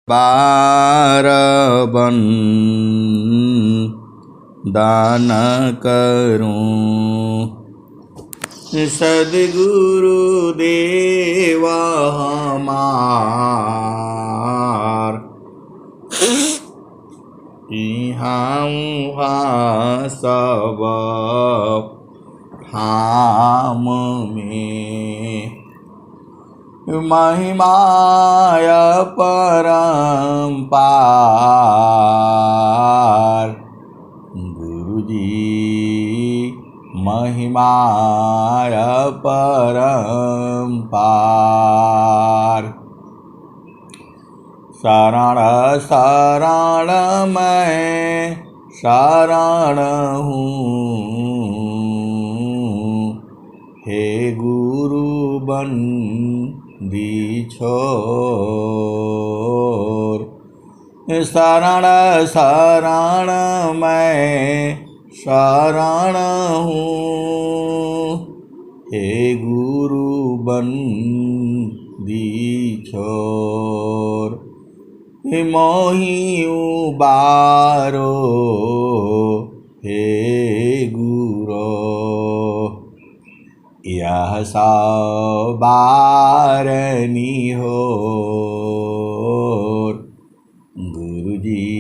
बार बन दान करूं। सद्गुरु देवा हमार इहाँ उहाँ सब ठाम में महिमाय परम्पार। गुरुजी महिमाय परम्पार। शरण शरण मैं शरण हूँ, हे गुरु बंदी छोर। शरण शरण मैं शरण हूँ, हे गुरु बंदी छोर। मोहि उबारो हे गुरो, यह सब बारनी होर। गुरुजी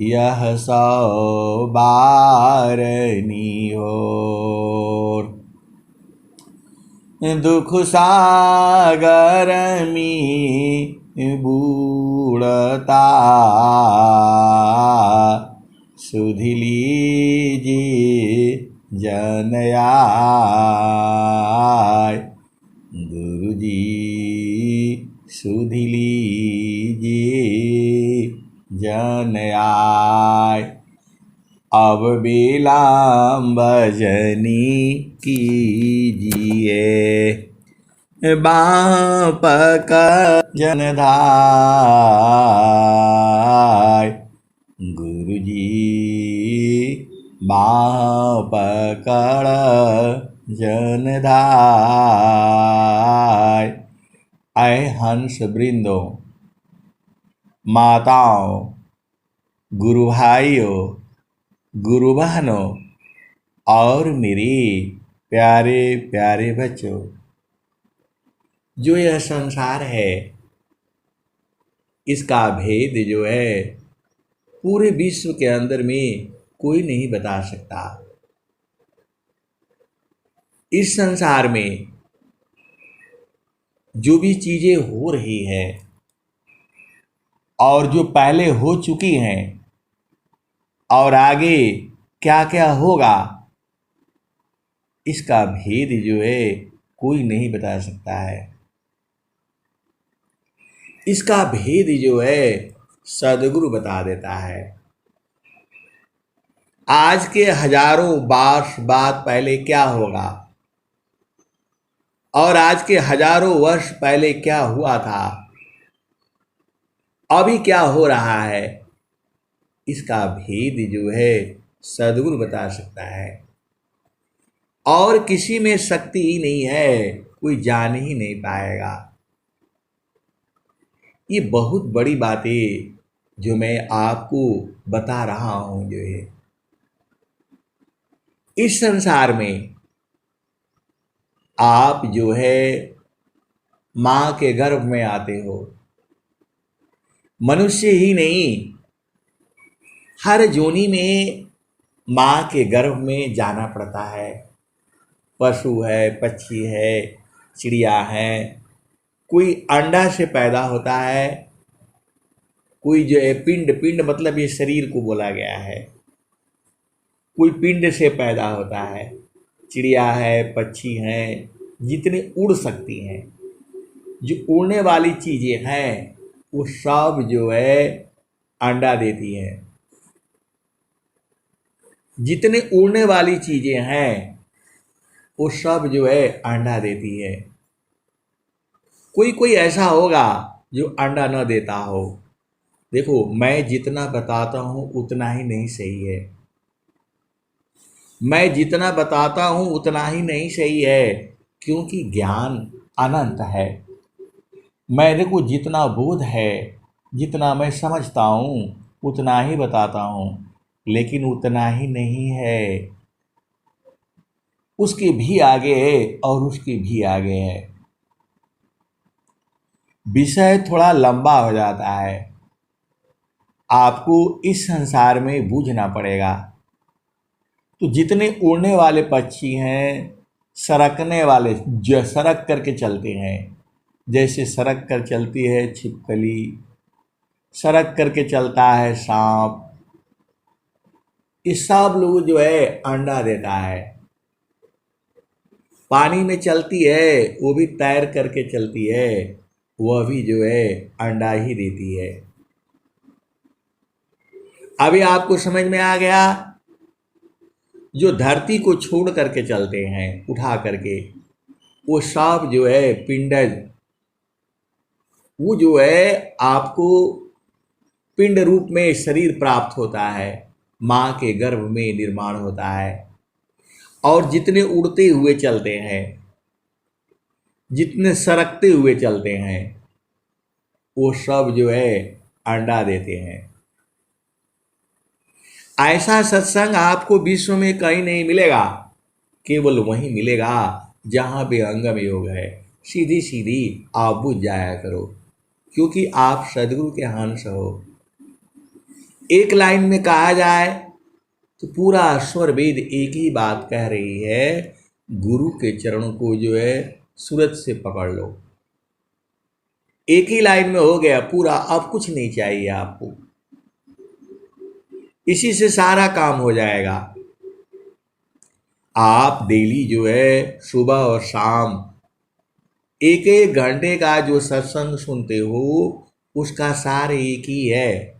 यह सब बारनी होर। दुख सागर में बूढ़ता सुध लीजिए जन आय। गुरुजी सुध लीजिए जन आय। अब विलंबजनी कीजिए, बाँह पकड़ जन धाय। गुरुजी बाँह पकड़ जन धाय। ऐ हंस वृंदों, माताओं, गुरु भाइयों, गुरु बहनों और मेरे प्यारे प्यारे बच्चों, जो यह संसार है इसका भेद जो है पूरे विश्व के अंदर में कोई नहीं बता सकता। इस संसार में जो भी चीजें हो रही है और जो पहले हो चुकी हैं और आगे क्या क्या होगा, इसका भेद जो है कोई नहीं बता सकता है। इसका भेद जो है सद्गुरु बता देता है। आज के हजारों वर्ष बाद पहले क्या होगा और आज के हजारों वर्ष पहले क्या हुआ था, अभी क्या हो रहा है, इसका भेद जो है सद्गुरु बता सकता है। और किसी में शक्ति ही नहीं है, कोई जान ही नहीं पाएगा। ये बहुत बड़ी बातें जो मैं आपको बता रहा हूं जो है, इस संसार में आप जो है मां के गर्भ में आते हो। मनुष्य ही नहीं, हर जोनी में मां के गर्भ में जाना पड़ता है। पशु है, पक्षी है, चिड़िया है, कोई अंडा से पैदा होता है, कोई जो है पिंड मतलब ये शरीर को बोला गया है, कोई पिंड से पैदा होता है। चिड़िया है, पक्षी हैं, जितने उड़ सकती हैं, जो उड़ने वाली चीजें हैं वो सब जो है अंडा देती है। जितने उड़ने वाली चीजें हैं वो सब जो है अंडा देती है। कोई कोई ऐसा होगा जो अंडा न देता हो। देखो, मैं जितना बताता हूं उतना ही नहीं सही है। मैं जितना बताता हूं उतना ही नहीं सही है, क्योंकि ज्ञान अनंत है। मेरे को जितना बोध है, जितना मैं समझता हूँ उतना ही बताता हूँ, लेकिन उतना ही नहीं है, उसके भी आगे है और उसके भी आगे है। विषय थोड़ा लंबा हो जाता है, आपको इस संसार में बूझना पड़ेगा। तो जितने उड़ने वाले पक्षी हैं, सरकने वाले जो सरक करके चलते हैं, जैसे सरक कर चलती है छिपकली, सरक करके चलता है सांप, ये सब लोग जो है अंडा देता है। पानी में चलती है वो भी तैर करके चलती है, वह भी जो है अंडा ही देती है। अभी आपको समझ में आ गया, जो धरती को छोड़ करके चलते हैं उठा करके, वो सब जो है पिंडज, वो जो है आपको पिंड रूप में शरीर प्राप्त होता है, माँ के गर्भ में निर्माण होता है। और जितने उड़ते हुए चलते हैं, जितने सरकते हुए चलते हैं, वो सब जो है अंडा देते हैं। ऐसा सत्संग आपको विश्व में कहीं नहीं मिलेगा, केवल वहीं मिलेगा जहाँ विहंगम योग है। सीधी सीधी आप बुझ जाया करो, क्योंकि आप सदगुरु के अंश हो। एक लाइन में कहा जाए तो पूरा स्वर वेद एक ही बात कह रही है, गुरु के चरणों को जो है सूरत से पकड़ लो। एक ही लाइन में हो गया पूरा, अब कुछ नहीं चाहिए आपको, इसी से सारा काम हो जाएगा। आप डेली जो है सुबह और शाम एक एक घंटे का जो सत्संग सुनते हो, उसका सार एक ही है।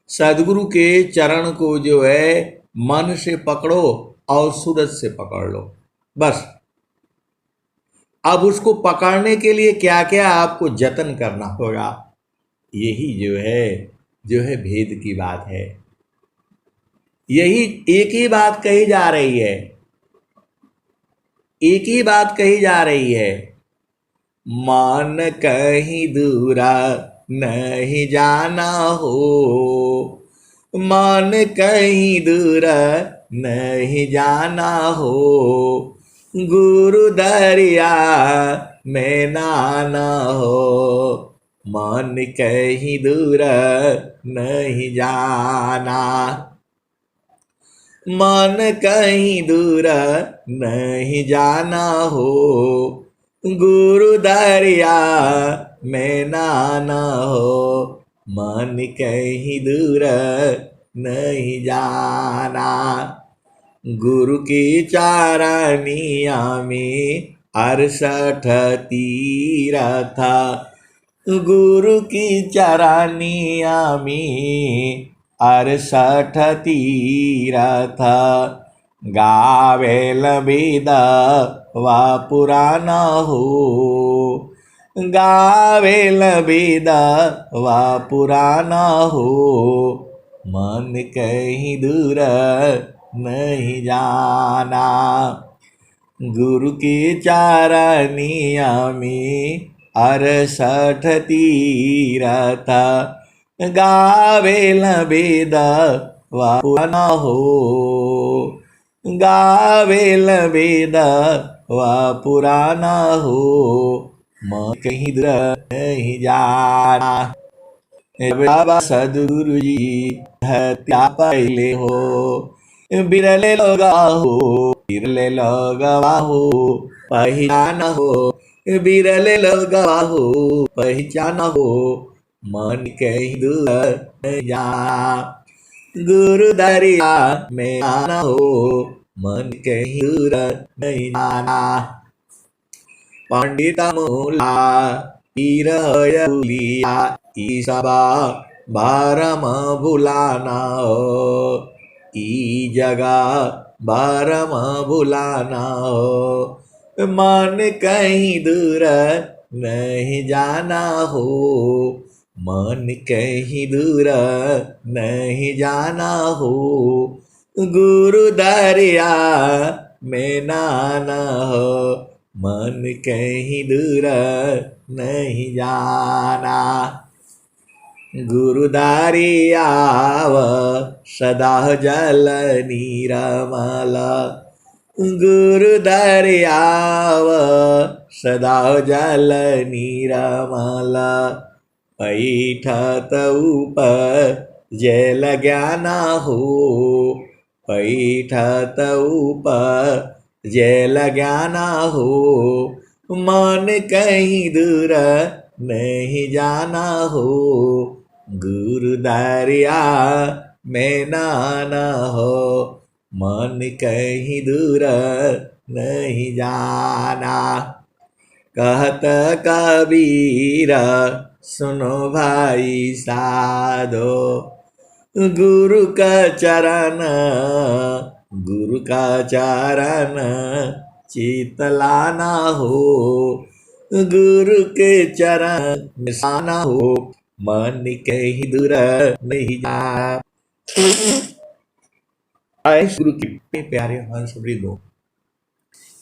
सदगुरु के चरण को जो है मन से पकड़ो और सूरत से पकड़ लो, बस। अब उसको पकड़ने के लिए क्या क्या आपको जतन करना होगा, यही जो है भेद की बात है। यही एक ही बात कही जा रही है, एक ही बात कही जा रही है। मान कहीं दूरा नहीं जाना हो, मान कहीं दूरा नहीं जाना हो, गुरु दरिया में नाना हो, मान कहीं दूरा नहीं जाना, मन कहीं दूर नहीं जाना हो, गुरु दरिया में नाना हो, मन कहीं दूर नहीं जाना। गुरु की चारनिया में 68 तीरथ, गुरु की चारनिया में 68 तीरथ, गावेल वेद वा पुराना हो, गावेल वेद वा पुराना हो, मन कहीं दूर नहीं जाना। गुरु की चारनिया में 68 तीरथ, गावेल वेद वा पुराना हो, गावेल वेद वा पुराना हो, मैं कहीं दूर नहीं जाना। बाबा सदगुरु जी हत्या पहले हो, बिरले लोग हो, बिरले लोग हो, पहचान हो, बिरले लोग हो, पहचान हो, मन कहीं दूर नहीं जाना। गुरु दरिया में आना हो, मन कहीं दूर नहीं जाना। पंडित मूला पीर भूलिया, ईसबा बारम भुलाना हो, ई जगह बारम भुलाना हो, मन कहीं दूर नहीं जाना हो, मन कहीं दूर नहीं जाना हो, गुरु दरिया में नाना हो, मन कहीं दूर नहीं जाना। गुरुदारी आव सदा जल नीरमल, गुरुदारी आव सदा जल नीरमल। पैठत ऊपर जल ज्ञान हो, पैठत ऊपर जल ज्ञान हो। मन कहीं दूर नहीं जाना हो, गुरु दरिया में नाना हो। मन कहीं दूर नहीं जाना। कहत कबीर सुनो भाई साधो, गुरु का चरण, गुरु का चरण चित लाना हो। गुरु के चरण में साना हो, मन कहीं दूर नहीं जा। गुरु के प्यारे हंस वृंदो,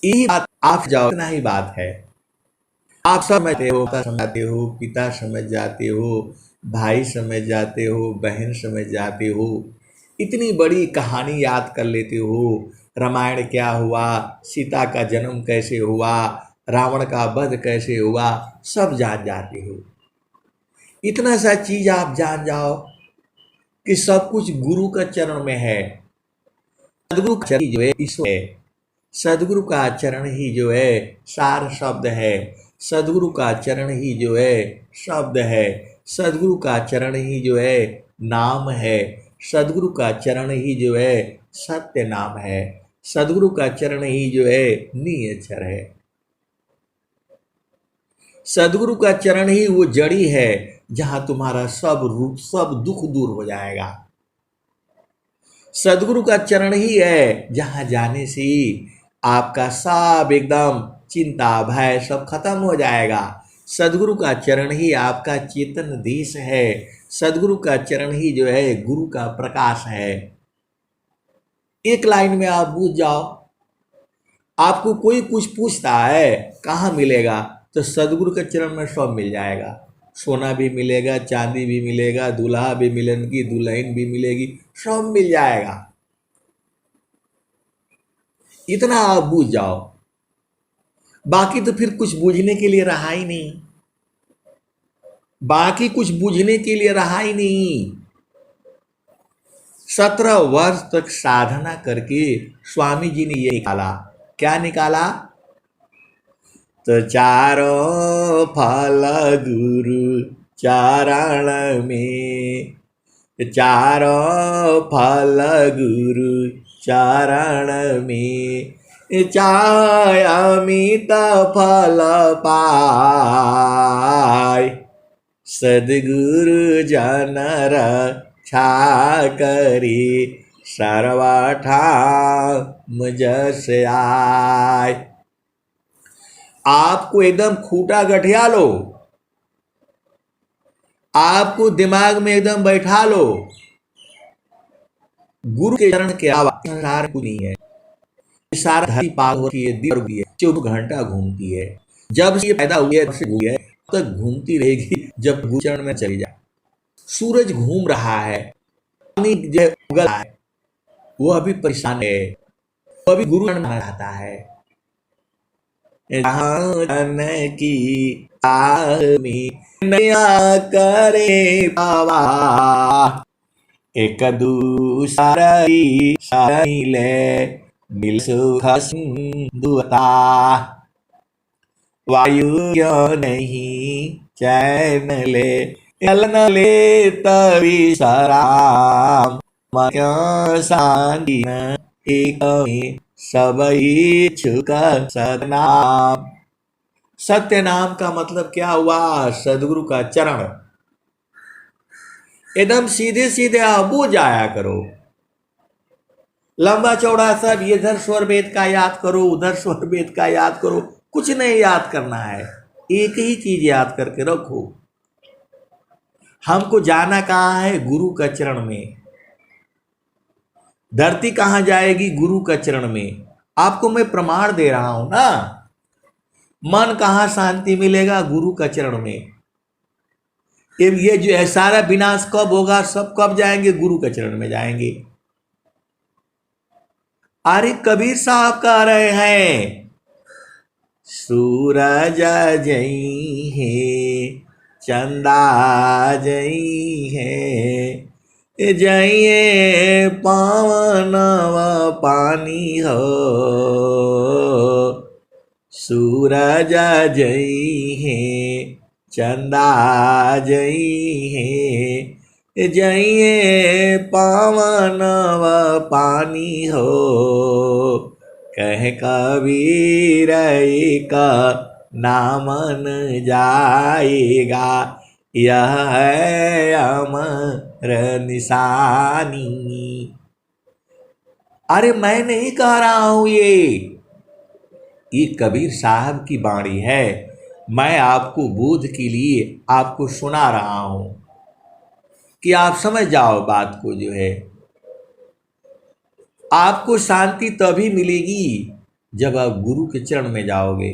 यही बात आप जाओ, इतना ही बात है। आप समझते हो, समझाते हो, पिता समझ जाते हो, भाई समझ जाते हो, बहन समझ जाते हो, इतनी बड़ी कहानी याद कर लेते हो। रामायण क्या हुआ, सीता का जन्म कैसे हुआ, रावण का वध कैसे हुआ, सब जान जाते हो। इतना सा चीज आप जान जाओ कि सब कुछ गुरु का चरण में है। सदगुरु का चरण जो है ईश्वर है, सदगुरु का चरण ही जो है सार शब्द है, सदगुरु का चरण ही जो है शब्द है, सदगुरु का चरण ही जो है नाम है, सदगुरु का चरण ही जो है सत्य नाम है, सदगुरु का चरण ही जो है नियक्षर है। सदगुरु का चरण ही वो जड़ी है जहां तुम्हारा सब रूप सब दुख दूर हो जाएगा। सदगुरु का चरण ही है जहां जाने से आपका सब एकदम चिंता भय सब खत्म हो जाएगा। सदगुरु का चरण ही आपका चेतन देश है, सदगुरु का चरण ही जो है गुरु का प्रकाश है। एक लाइन में आप बूझ जाओ। आपको कोई कुछ पूछता है कहाँ मिलेगा, तो सदगुरु के चरण में सब मिल जाएगा। सोना भी मिलेगा, चांदी भी मिलेगा, दूल्हा भी मिलेगी, दुल्हन भी मिलेगी, सब मिल जाएगा। इतना आप बूझ जाओ, बाकी तो फिर कुछ बूझने के लिए रहा ही नहीं, बाकी कुछ बूझने के लिए रहा ही नहीं। 17 वर्ष तक साधना करके स्वामी जी ने ये निकाला। क्या निकाला? तो चारों फल गुरु चरण में, चारों फल गुरु चरण में, चाहे अमित फल पाए। सद्गुरु जन रक्षा करी सर्वठाम जस आए। आपको एकदम खूटा गठिया लो, आपको दिमाग में एकदम बैठा लो, गुरु के चरण के अलावा संसार कुछ नहीं है। सारा धरती पार होती है, 24 घंटा घूमती है। जब से ये पैदा हुई है तब तक घूमती रहेगी, जब गुरु चरण में चली जाए। सूरज घूम रहा है, पानी जो उगल रहा है, वो अभी परेशान है, वो अभी गुरु चरण में रहता है। जन की नया करे पावा, एक दूसरा ले मिल सुख सिंधुता। वायु क्यों नहीं चैन ले, चलन ले तभी सराम। क्यों शांति न एक में सब इच्छुक सतनाम। सत्य नाम का मतलब क्या हुआ? सदगुरु का चरण। एकदम सीधे सीधे आबू जाया करो। लंबा चौड़ा सब इधर स्वर वेद का याद करो, उधर स्वर वेद का याद करो, कुछ नहीं याद करना है। एक ही चीज याद करके रखो, हमको जाना कहाँ है? गुरु का चरण में। धरती कहाँ जाएगी? गुरु का चरण में। आपको मैं प्रमाण दे रहा हूं ना, मन कहाँ शांति मिलेगा? गुरु का चरण में। ये जो है सारा विनाश कब होगा? सब कब जाएंगे? गुरु के चरण में जाएंगे। अरे कबीर साहब कह रहे हैं, सूरज जई है, चंदा जई है, जइए पावन पानी हो, सूरज जई है, चंदा जई है, जइए पावन पानी हो, कह कबीर का नामन जाएगा, यह है अमर निशानी। अरे मैं नहीं कह रहा हूं, ये कबीर साहब की वाणी है। मैं आपको बोध के लिए आपको सुना रहा हूं कि आप समझ जाओ बात को। जो है आपको शांति तभी मिलेगी जब आप गुरु के चरण में जाओगे।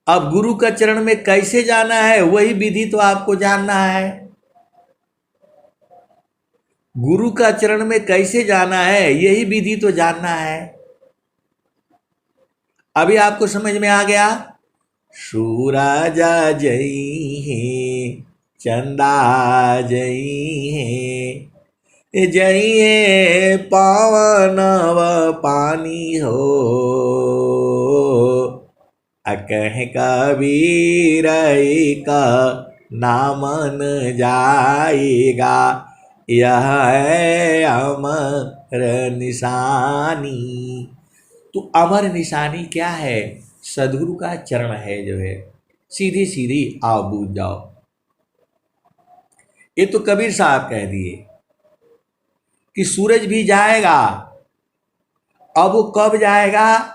अब गुरु का चरण में कैसे जाना है, वही विधि तो आपको जानना है। गुरु का चरण में कैसे जाना है, यही विधि तो जानना है। अभी आपको समझ में आ गया? सूरज जई है, चंदा जई है, जइए पावन पानी हो, कह कबीर का नामन जाएगा, यह है अमर निशानी। तो अमर निशानी क्या है? सदगुरु का चरण है। जो है सीधी सीधी आओ बूझ जाओ। ये तो कबीर साहब कह दिए कि सूरज भी जाएगा। अब वो कब जाएगा?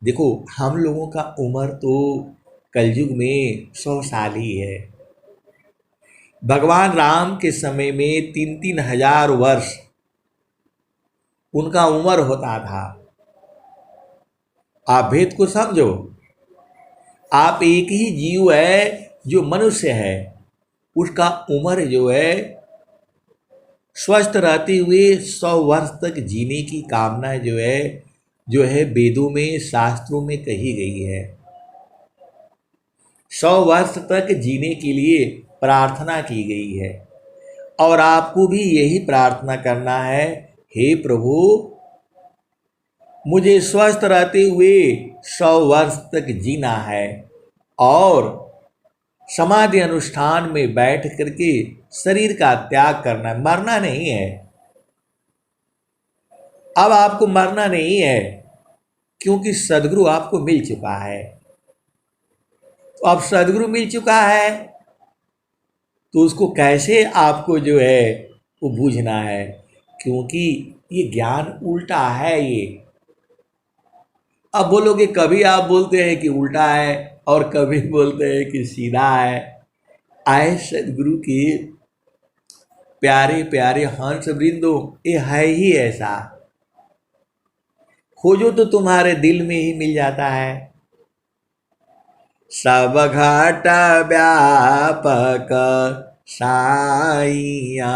देखो, हम लोगों का उम्र तो कलयुग में 100 साल ही है। भगवान राम के समय में 3-3 हजार वर्ष उनका उम्र होता था। आप भेद को समझो। आप एक ही जीव है जो मनुष्य है, उसका उम्र जो है स्वस्थ रहते हुए 100 वर्ष तक जीने की कामना जो है वेदों में, शास्त्रों में कही गई है। 100 वर्ष तक जीने के लिए प्रार्थना की गई है। और आपको भी यही प्रार्थना करना है, हे प्रभु मुझे स्वस्थ रहते हुए 100 वर्ष तक जीना है और समाधि अनुष्ठान में बैठ करके शरीर का त्याग करना है, मरना नहीं है। अब आपको मरना नहीं है, क्योंकि सदगुरु आपको मिल चुका है। तो अब सदगुरु मिल चुका है तो उसको कैसे आपको जो है वो बूझना है, क्योंकि ये ज्ञान उल्टा है। ये अब बोलोगे, कभी आप बोलते हैं कि उल्टा है और कभी बोलते हैं कि सीधा है। आए सदगुरु के प्यारे प्यारे हंस वृंदो, ये है ही ऐसा। खोजो तो तुम्हारे दिल में ही मिल जाता है। सब घाट व्यापक साइया,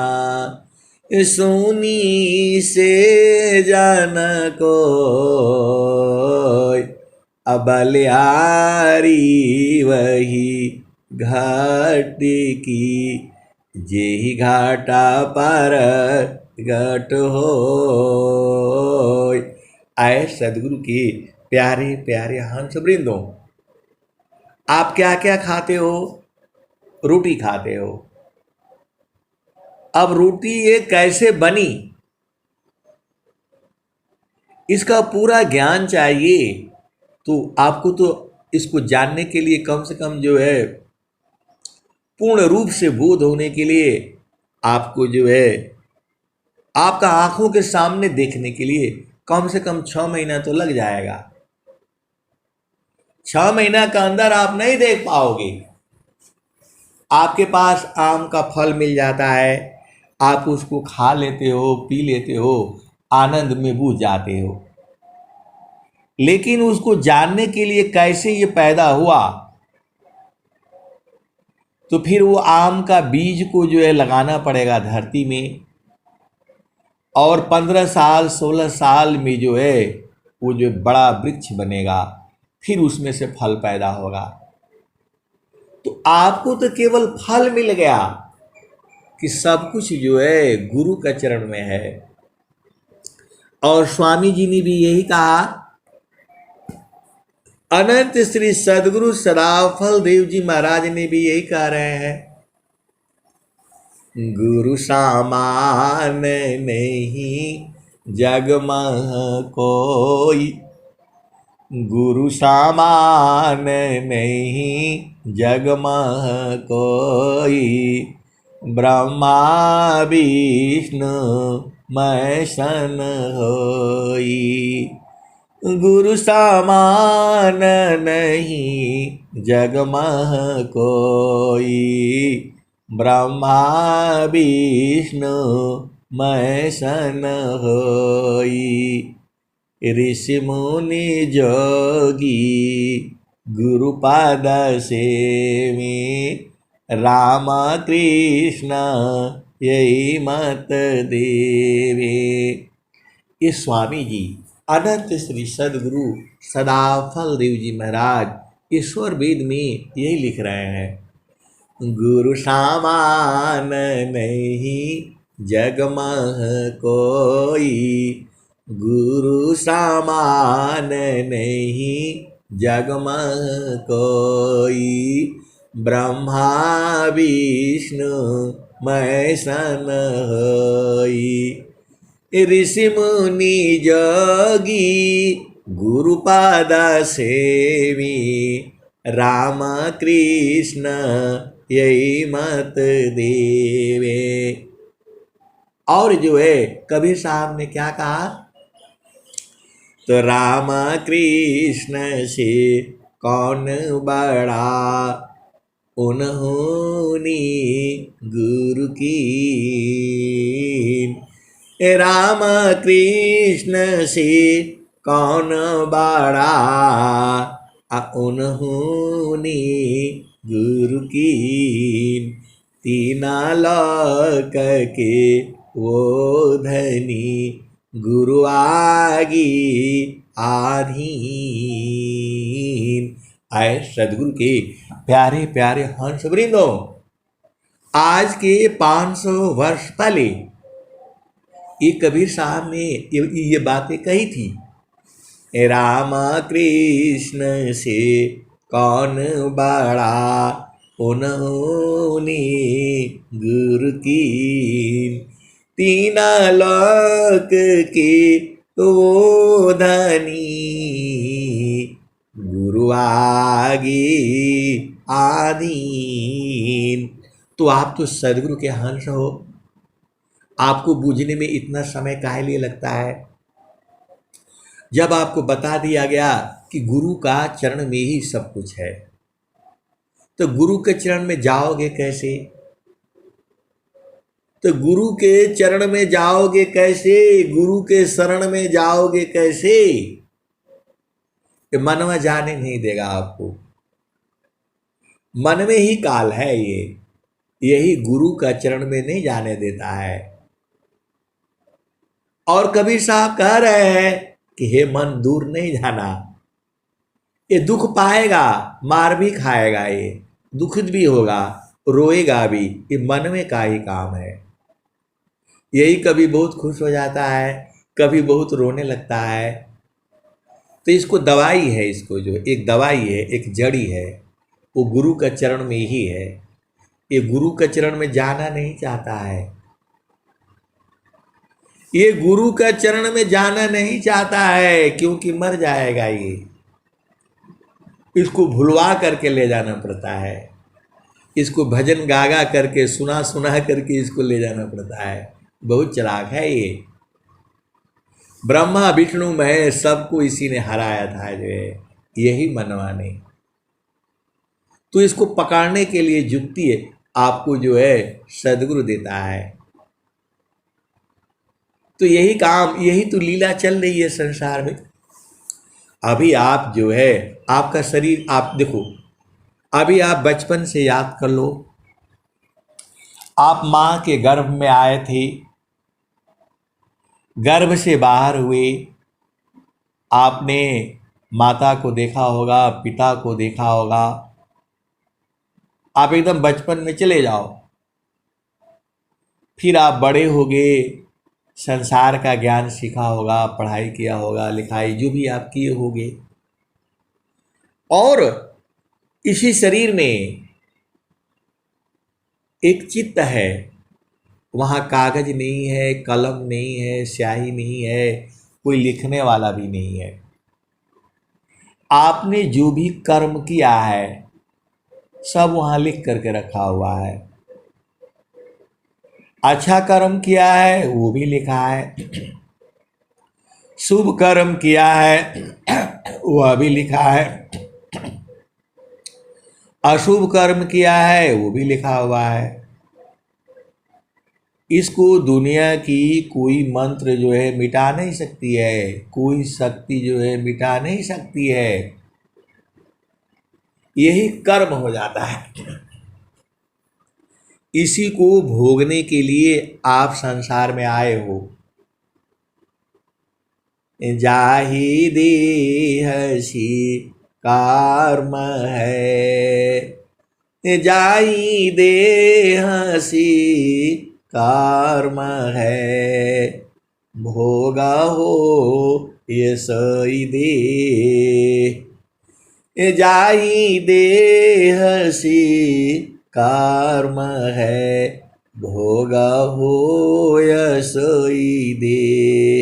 सुनी से जन को अबलिहारी वही घाट की, जेहि घाटा पर घट हो। आए सदगुरु के प्यारे प्यारे हंस वृंदों, आप क्या क्या खाते हो? रोटी खाते हो। अब रोटी ये कैसे बनी, इसका पूरा ज्ञान चाहिए। तो आपको तो इसको जानने के लिए कम से कम जो है पूर्ण रूप से बोध होने के लिए आपको जो है आपका आंखों के सामने देखने के लिए कम से कम 6 महीना तो लग जाएगा। 6 महीना का अंदर आप नहीं देख पाओगे। आपके पास आम का फल मिल जाता है, आप उसको खा लेते हो, पी लेते हो, आनंद में बूझ जाते हो। लेकिन उसको जानने के लिए कैसे ये पैदा हुआ, तो फिर वो आम का बीज को जो है लगाना पड़ेगा धरती में, और 15 साल 16 साल में जो है वो जो बड़ा वृक्ष बनेगा, फिर उसमें से फल पैदा होगा। तो आपको तो केवल फल मिल गया कि सब कुछ जो है गुरु का चरण में है। और स्वामी जी ने भी यही कहा, अनंत श्री सदगुरु सदाफल देव जी महाराज ने भी यही कह रहे हैं, गुरु सामान नहीं जग में कोई, गुरु सामान नहीं जग में कोई, ब्रह्मा विष्णु महेशन होई। गुरु सामान नहीं जग में कोई, ब्रह्मा विष्णु महेशन होई। ऋषि मुनि जोगी गुरु पाद सेवी, राम कृष्ण यही मत देवे। ये स्वामी जी अनंत श्री सदगुरु सदाफल देव जी महाराज ईश्वर वेद में यही लिख रहे हैं, गुरु सामान नहीं जग में कोई, गुरु सामान नहीं जग में कोई, ब्रह्मा विष्णु महेशन होई। ऋषि मुनि जोगी गुरु पाद सेवी, राम कृष्ण यही मत देवे। और जो है कबीर साहब ने क्या कहा, तो राम कृष्ण से कौन बड़ा, उन्होंने गुरु की। राम कृष्ण से कौन बड़ा, उन्होंने गुरु की। तीन लोक के वो धनी, गुरु आगी आधीन। आए सदगुरु के प्यारे प्यारे हंस वृंदो, आज के 500 वर्ष पहले ये कबीर साहब ने ये बातें कही थी, राम कृष्ण से कौन बड़ा, उन्होंने गुरु की। तीन लोक के वो धनी, गुरु आगे आधीन। तो आप तो सदगुरु के हंस हो, आपको बूझने में इतना समय काहे लिए लगता है? जब आपको बता दिया गया कि गुरु का चरण में ही सब कुछ है, तो गुरु के चरण में जाओगे कैसे? तो गुरु के चरण में जाओगे कैसे? गुरु के शरण में जाओगे कैसे? मनवा जाने नहीं देगा आपको। मन में ही काल है, यही गुरु का चरण में नहीं जाने देता है। और कबीर साहब कह रहे हैं कि हे मन दूर नहीं जाना, ये दुख पाएगा, मार भी खाएगा, ये दुखित भी होगा, रोएगा भी, ये मन में का ही काम है। यही कभी बहुत खुश हो जाता है, कभी बहुत रोने लगता है। तो इसको दवाई है, इसको जो एक दवाई है, एक जड़ी है, वो गुरु का चरण में ही है। ये गुरु का चरण में जाना नहीं चाहता है, ये गुरु का चरण में जाना नहीं चाहता है, क्योंकि मर जाएगा ये। इसको भुलवा करके ले जाना पड़ता है, इसको भजन गागा करके सुना सुना करके इसको ले जाना पड़ता है। बहुत चालाक है ये। ब्रह्मा विष्णु महेश सबको इसी ने हराया था, जो है यही मनवा ने। तो इसको पकड़ने के लिए जुक्ति है आपको जो है सदगुरु देता है। तो यही काम, यही तो लीला चल रही है संसार में। अभी आप जो है, आपका शरीर, आप देखो, अभी आप बचपन से याद कर लो, आप माँ के गर्भ में आए थे, गर्भ से बाहर हुए, आपने माता को देखा होगा, पिता को देखा होगा, आप एकदम बचपन में चले जाओ, फिर आप बड़े हो गए, संसार का ज्ञान सीखा होगा, पढ़ाई किया होगा, लिखाई जो भी आप किए होगे, और इसी शरीर में एक चित्त है, वहाँ कागज नहीं है, कलम नहीं है, स्याही नहीं है, कोई लिखने वाला भी नहीं है। आपने जो भी कर्म किया है सब वहाँ लिख करके रखा हुआ है। अच्छा कर्म किया है वो भी लिखा है, शुभ कर्म किया है वह भी लिखा है, अशुभ कर्म किया है वो भी लिखा हुआ है। इसको दुनिया की कोई मंत्र जो है मिटा नहीं सकती है, कोई शक्ति जो है मिटा नहीं सकती है। यही कर्म हो जाता है। इसी को भोगने के लिए आप संसार में आए हो। जाहि देह कर्म है, जाहि देह कर्म है, भोगा हो ये सोई दे, जाहि देह कर्म है, भोगा हो ये सोई दे,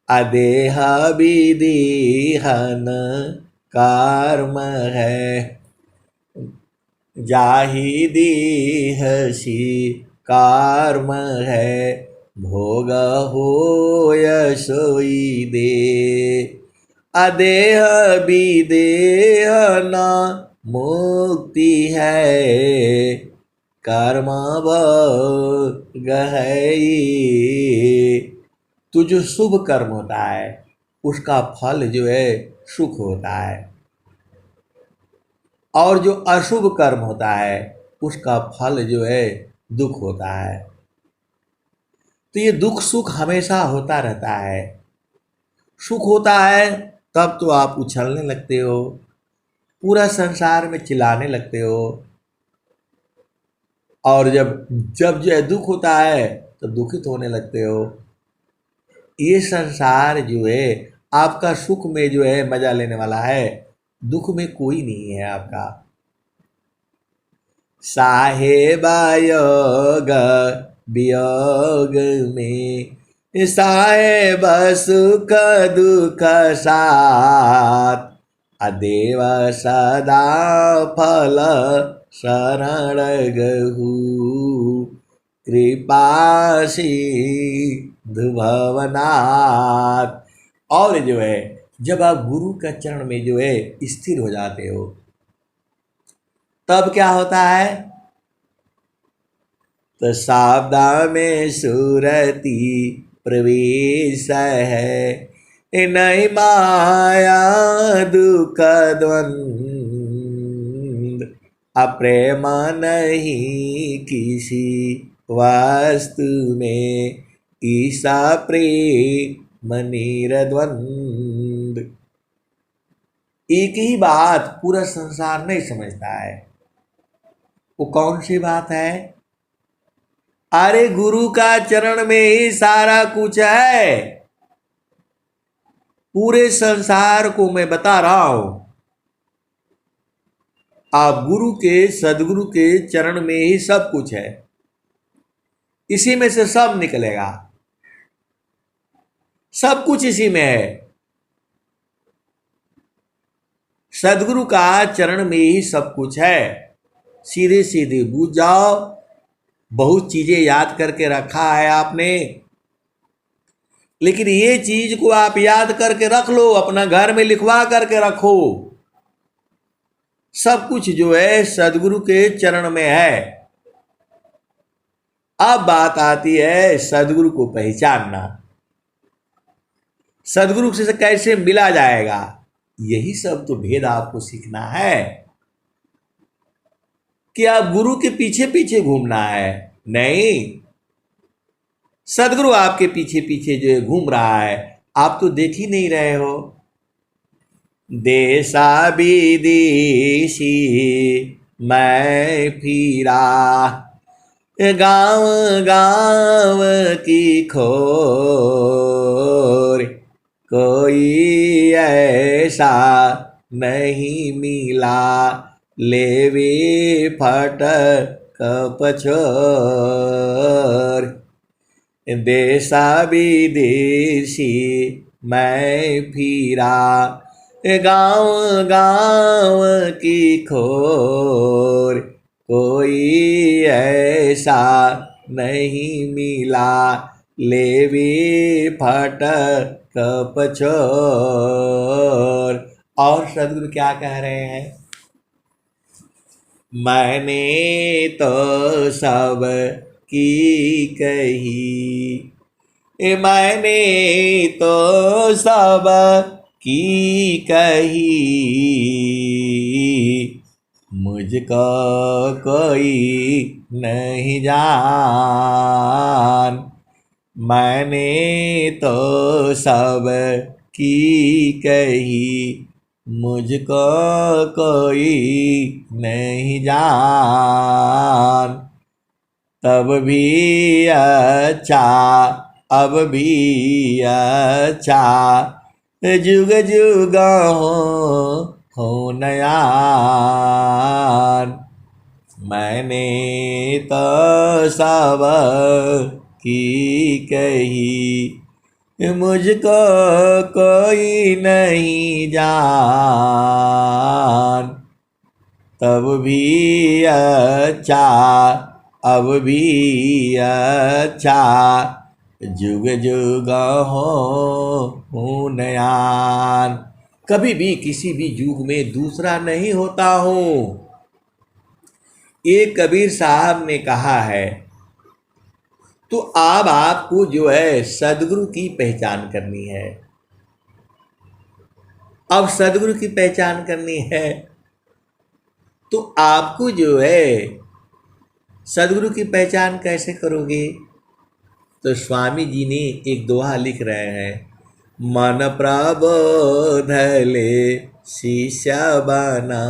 अदेह विदेहन कर्म है, जाहि देह कर्म है, भोग हो सोई दे, अदेह विदेह न मुक्ति है, कर्म गहई। तो जो शुभ कर्म होता है उसका फल जो है सुख होता है, और जो अशुभ कर्म होता है उसका फल जो है दुख होता है। तो ये दुख सुख हमेशा होता रहता है। सुख होता है तब तो आप उछलने लगते हो, पूरा संसार में चिल्लाने लगते हो, और जब जब जो है दुख होता है तो दुखित होने लगते हो। ये संसार जो है आपका सुख में जो है मजा लेने वाला है, दुख में कोई नहीं है आपका। साहेबा योग वियोग में साहेब सुख दुख साथ, अदेव सदा फल शरण गहु, कृपा सिंधु भवनाथ। और जो है जब आप गुरु का चरण में जो है स्थिर हो जाते हो तब क्या होता है, तो सावधा में सुरति प्रवेश है, नहीं माया दुख द्वंद, अप्रेम नहीं किसी वस्तु में, ईसा प्रेम निरद्वंद। एक ही बात पूरा संसार नहीं समझता है। वो कौन सी बात है? अरे गुरु का चरण में ही सारा कुछ है। पूरे संसार को मैं बता रहा हूं, आप गुरु के सदगुरु के चरण में ही सब कुछ है, इसी में से सब निकलेगा, सब कुछ इसी में है। सदगुरु का चरण में ही सब कुछ है। सीधे सीधे बूझ जाओ। बहुत चीजें याद करके रखा है आपने, लेकिन ये चीज को आप याद करके रख लो, अपना घर में लिखवा करके रखो। सब कुछ जो है सदगुरु के चरण में है। अब बात आती है सदगुरु को पहचानना। सदगुरु से कैसे मिला जाएगा, यही सब तो भेद आपको सीखना है कि आप गुरु के पीछे पीछे घूमना है। नहीं, सदगुरु आपके पीछे पीछे जो है घूम रहा है, आप तो देख ही नहीं रहे हो। देशा विदेशी मैं फिरा, गांव गांव की खोर, कोई ऐसा नहीं मिला, लेवे फट कपछोर। देशा विदेशी मैं फिरा, गांव गांव की खोर, कोई ऐसा नहीं मिला, लेवी फट कपछोर। और सदगुरु क्या कह रहे हैं, मैंने तो सब की कही, मैंने तो सब की कही, मुझको कोई नहीं जान। मैंने तो सब की कही, मुझको कोई नहीं जान। तब भी अच्छा अब भी अच्छा, जुग जुग हो नयान। मैंने तो सब की कही, मुझको कोई नहीं जान। तब भी अच्छा अब भी अच्छा, जुग जुग हो नयान। कभी भी किसी भी युग में दूसरा नहीं होता हूँ, ये कबीर साहब ने कहा है। तो अब आपको जो है सदगुरु की पहचान करनी है। अब सदगुरु की पहचान करनी है तो आपको जो है सदगुरु की पहचान कैसे करोगे। तो स्वामी जी ने एक दोहा लिख रहे हैं, मन प्रबोध ले शिष्य बना,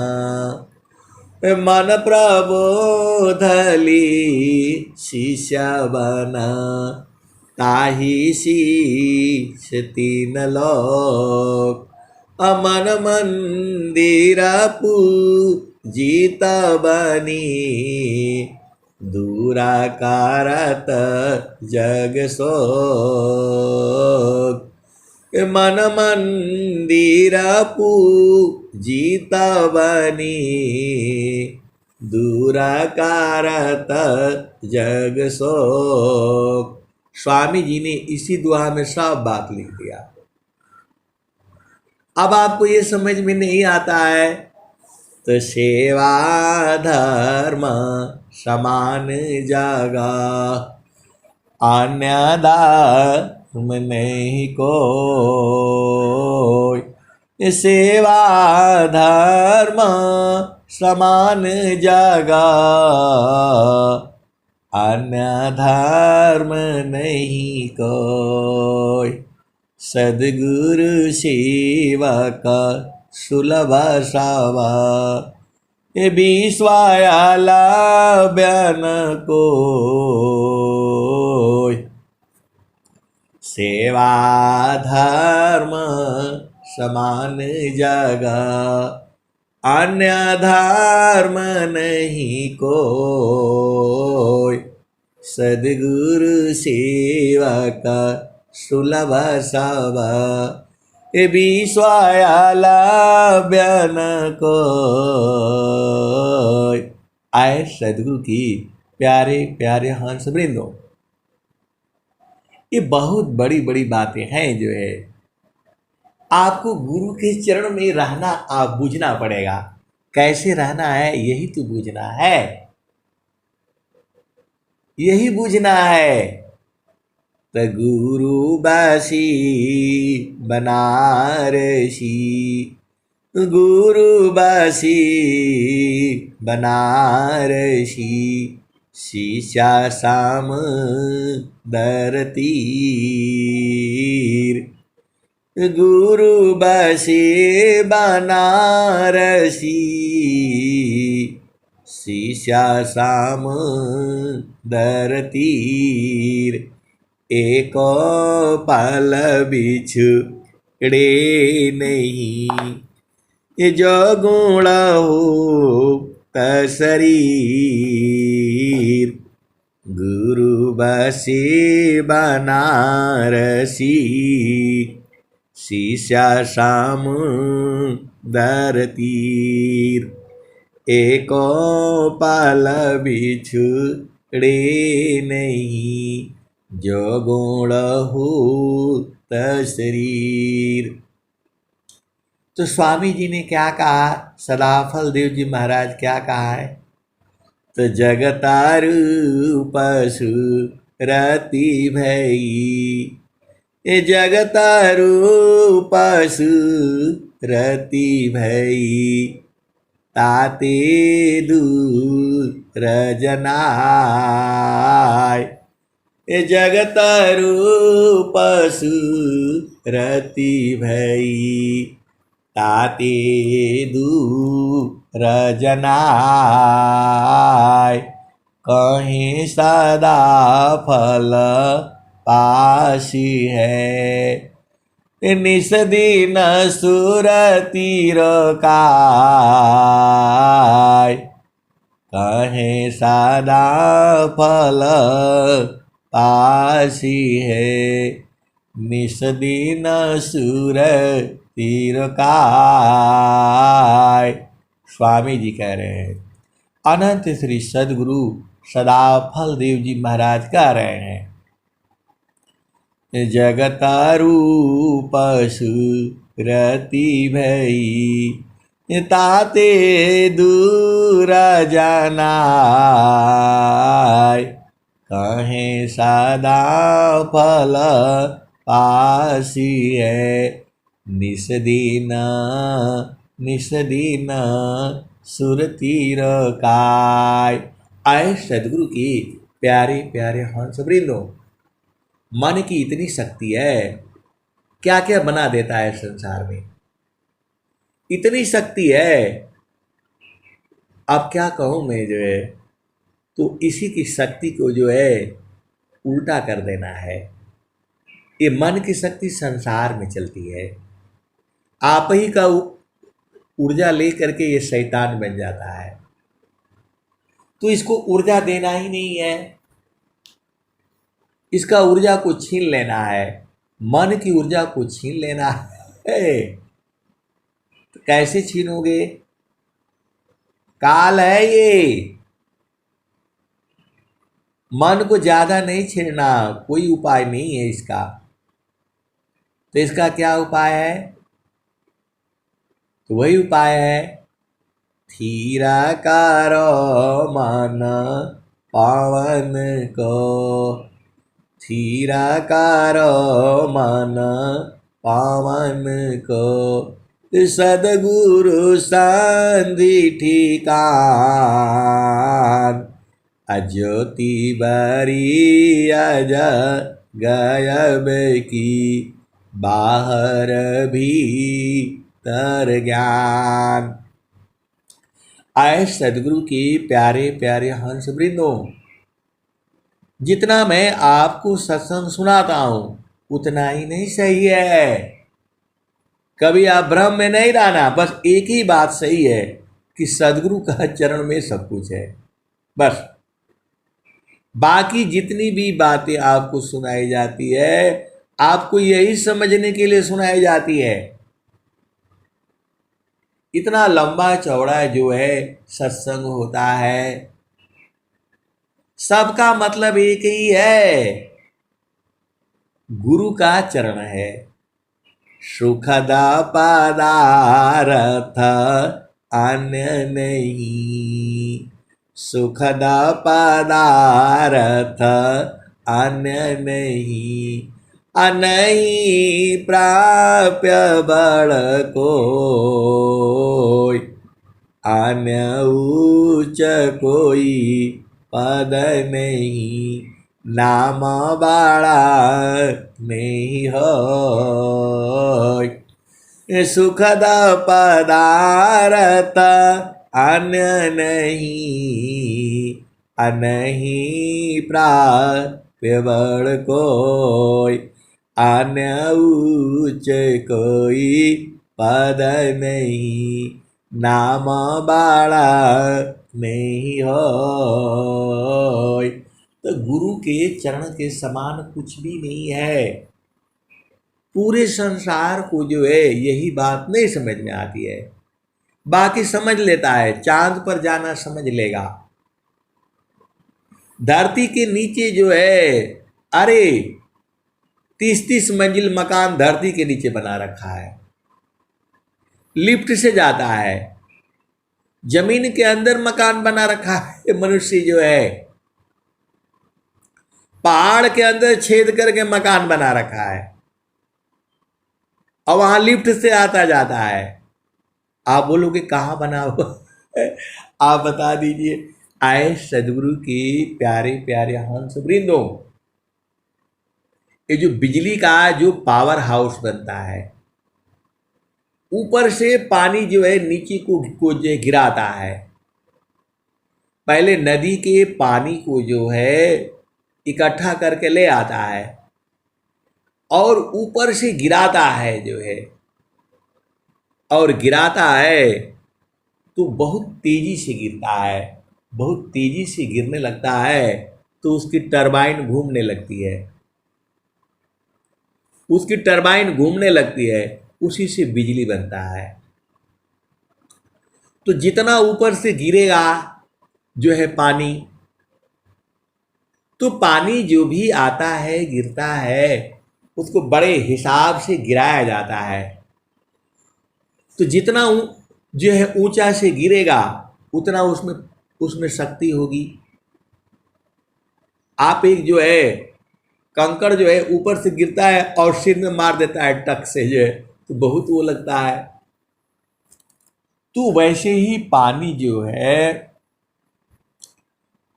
मन प्रबोध ली शिष्य बना, ताही शीश तीन लोक, अमन मंदिर पूजित बनी, दूरा कारत जग शोक। मन मंदिर पूजित बनी, दूरा कारत जग शोक। स्वामी जी ने इसी दुआ में सब बात लिख दिया। अब आपको ये समझ में नहीं आता है तो सेवा धर्म समान जगा, अन्य धर्म नहीं कोई। सेवा धर्म समान जगा, अन्य धर्म नहीं कोई। सदगुरु सेवा का सुलभ सावा, ये विश्वायाला बयान को। सेवा धर्म समान जगा, अन्य धर्म नहीं कोई। सदगुरु सेवा का सुलभ सावा, ये विश्वायाला बयान को। आए सदगुरु की प्यारे प्यारे हंस वृंदो, ये बहुत बड़ी बड़ी बातें हैं जो है आपको गुरु के चरण में रहना आप बूझना पड़ेगा। कैसे रहना है यही तो बूझना है, यही बूझना है। गुरु बसी बनारसी, गुरु बसी बनारसी, शीशा शाम दरतीर, गुरु बसी बनारसी, शीशा शाम दरतीर, एक पल बिछड़े नहीं, ये जो गुण हो शरीर, गुरु बसी बनारसी, शीशा शाम दरतीर, एक पल बिछड़े नहीं, जो गुण हो शरीर। तो स्वामी जी ने क्या कहा, सदाफल देव जी महाराज क्या कहा है, तो जगतारू पशु रति भई, ये जगतारू पशु रति भई, ताते दूर जनाय, ये जगतारू पशु रति भई, ताते दूर जनाय, कहीं सदा फल पासी है, निस दिन सुरतीर काय, कहीं सदा फल पासी है, निस दिन सुर तीर काय। स्वामी जी कह रहे हैं, अनंत श्री सदगुरु सदाफल देव जी महाराज कह रहे हैं, जगतारू पशु रति भई, ताते दूर जनाय, कहे सदा फल पासी है, निस दिन सुरतीर काय। आए सदगुरु की प्यारे प्यारे हंस वृंदो, मन की इतनी शक्ति है, क्या क्या बना देता है संसार में, इतनी शक्ति है, अब क्या कहूँ मैं जो है, तो इसी की शक्ति को जो है उल्टा कर देना है। ये मन की शक्ति संसार में चलती है, आप ही का ऊर्जा ले करके ये शैतान बन जाता है, तो इसको ऊर्जा देना ही नहीं है, इसका ऊर्जा को छीन लेना है, मन की ऊर्जा को छीन लेना है। तो कैसे छीनोगे, काल है ये, मन को ज्यादा नहीं छीनना, कोई उपाय नहीं है इसका। तो इसका क्या उपाय है, तो वही उपाय है, थीरा कारो मन पावन को, थीरा कारो मन पावन को, सदगुरु संधि ठिकान, अज्योति बरी अज गयब की, बाहर भीतर ज्ञान। आए सदगुरु की प्यारे प्यारे हंस वृंदों, जितना मैं आपको सत्संग सुनाता हूं उतना ही नहीं सही है। कभी आप भ्रम में नहीं रहना, बस एक ही बात सही है कि सदगुरु का चरण में सब कुछ है, बस। बाकी जितनी भी बातें आपको सुनाई जाती है, आपको यही समझने के लिए सुनाई जाती है। इतना लंबा चौड़ा जो है सत्संग होता है, सबका मतलब एक ही है, गुरु का चरण है। सुखद पदार्थ अन्य नहीं, सुखद पदार्थ अन्य नहीं, नहीं प्राप्य बड़ कोई, अन्य उच्च कोई पद नहीं, नाम बाड़ा नहीं हो। सुखद पदारथ अन्य नहीं, नहीं प्राप्य बड़ कोई, अन्य उच्च कोई पद नहीं, नाम बाड़ा नहीं हो। तो गुरु के चरण के समान कुछ भी नहीं है। पूरे संसार को जो है यही बात नहीं समझ में आती है। बाकी समझ लेता है, चांद पर जाना समझ लेगा, धरती के नीचे जो है, अरे 30-30 मंजिल मकान धरती के नीचे बना रखा है, लिफ्ट से जाता है। जमीन के अंदर मकान बना रखा है मनुष्य जो है, पहाड़ के अंदर छेद करके मकान बना रखा है और वहां लिफ्ट से आता जाता है। आप बोलोगे कहाँ बना हुआ है? आप बता दीजिए। आए सदगुरु के प्यारे प्यारे हंस वृंदों, ये जो बिजली का जो पावर हाउस बनता है, ऊपर से पानी जो है नीचे को जो गिराता है। पहले नदी के पानी को जो है इकट्ठा करके ले आता है और ऊपर से गिराता है जो है, और गिराता है तो बहुत तेजी से गिरता है। बहुत तेजी से गिरने लगता है तो उसकी टरबाइन घूमने लगती है, उसकी टरबाइन घूमने लगती है, उसी से बिजली बनता है। तो जितना ऊपर से गिरेगा जो है पानी, तो पानी जो भी आता है गिरता है उसको बड़े हिसाब से गिराया जाता है। तो जितना जो है ऊंचा से गिरेगा उतना उसमें उसमें शक्ति होगी। आप एक जो है कंकड़ जो है ऊपर से गिरता है और सिर में मार देता है टक से जो है, तो बहुत वो लगता है। तो वैसे ही पानी जो है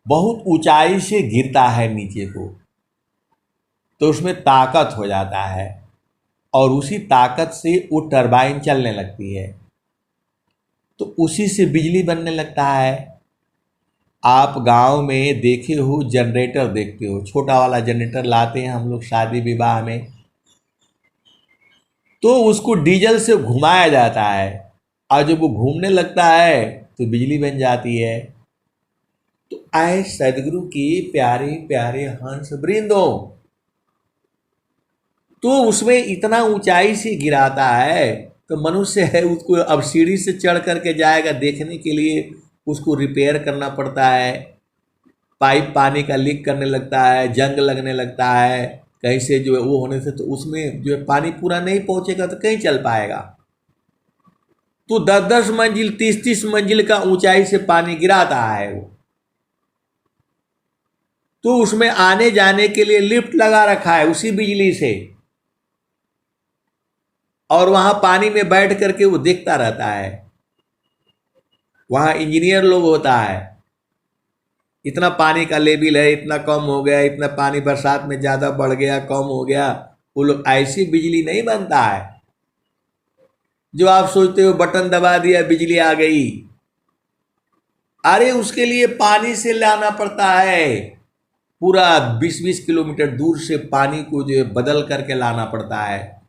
बहुत ऊंचाई से गिरता है नीचे को, तो उसमें ताकत हो जाता है और उसी ताकत से वो टरबाइन चलने लगती है, तो उसी से बिजली बनने लगता है। आप गांव में देखे हो जनरेटर, देखते हो छोटा वाला जनरेटर लाते हैं हम लोग शादी विवाह में, तो उसको डीजल से घुमाया जाता है और जब वो घूमने लगता है तो बिजली बन जाती है। तो आए सदगुरु के प्यारे प्यारे हंस वृंदों, तो उसमें इतना ऊंचाई से गिराता है तो मनुष्य है उसको अब सीढ़ी से चढ़ करके जाएगा देखने के लिए, उसको रिपेयर करना पड़ता है। पाइप पानी का लीक करने लगता है, जंग लगने लगता है कहीं से जो है वो होने से, तो उसमें जो है पानी पूरा नहीं पहुंचेगा तो कहीं चल पाएगा। तो 10-10 मंजिल 30-30 मंजिल का ऊंचाई से पानी गिराता है वो, तो उसमें आने जाने के लिए लिफ्ट लगा रखा है उसी बिजली से, और वहां पानी में बैठ करके वो देखता रहता है। वहां इंजीनियर लोग होता है, इतना पानी का लेवल है, इतना कम हो गया, इतना पानी बरसात में ज़्यादा बढ़ गया, कम हो गया। वो लोग ऐसी बिजली नहीं बनता है जो आप सोचते हो बटन दबा दिया बिजली आ गई। अरे उसके लिए पानी से लाना पड़ता है, पूरा 20-20 किलोमीटर दूर से पानी को जो है बदल करके लाना पड़ता है,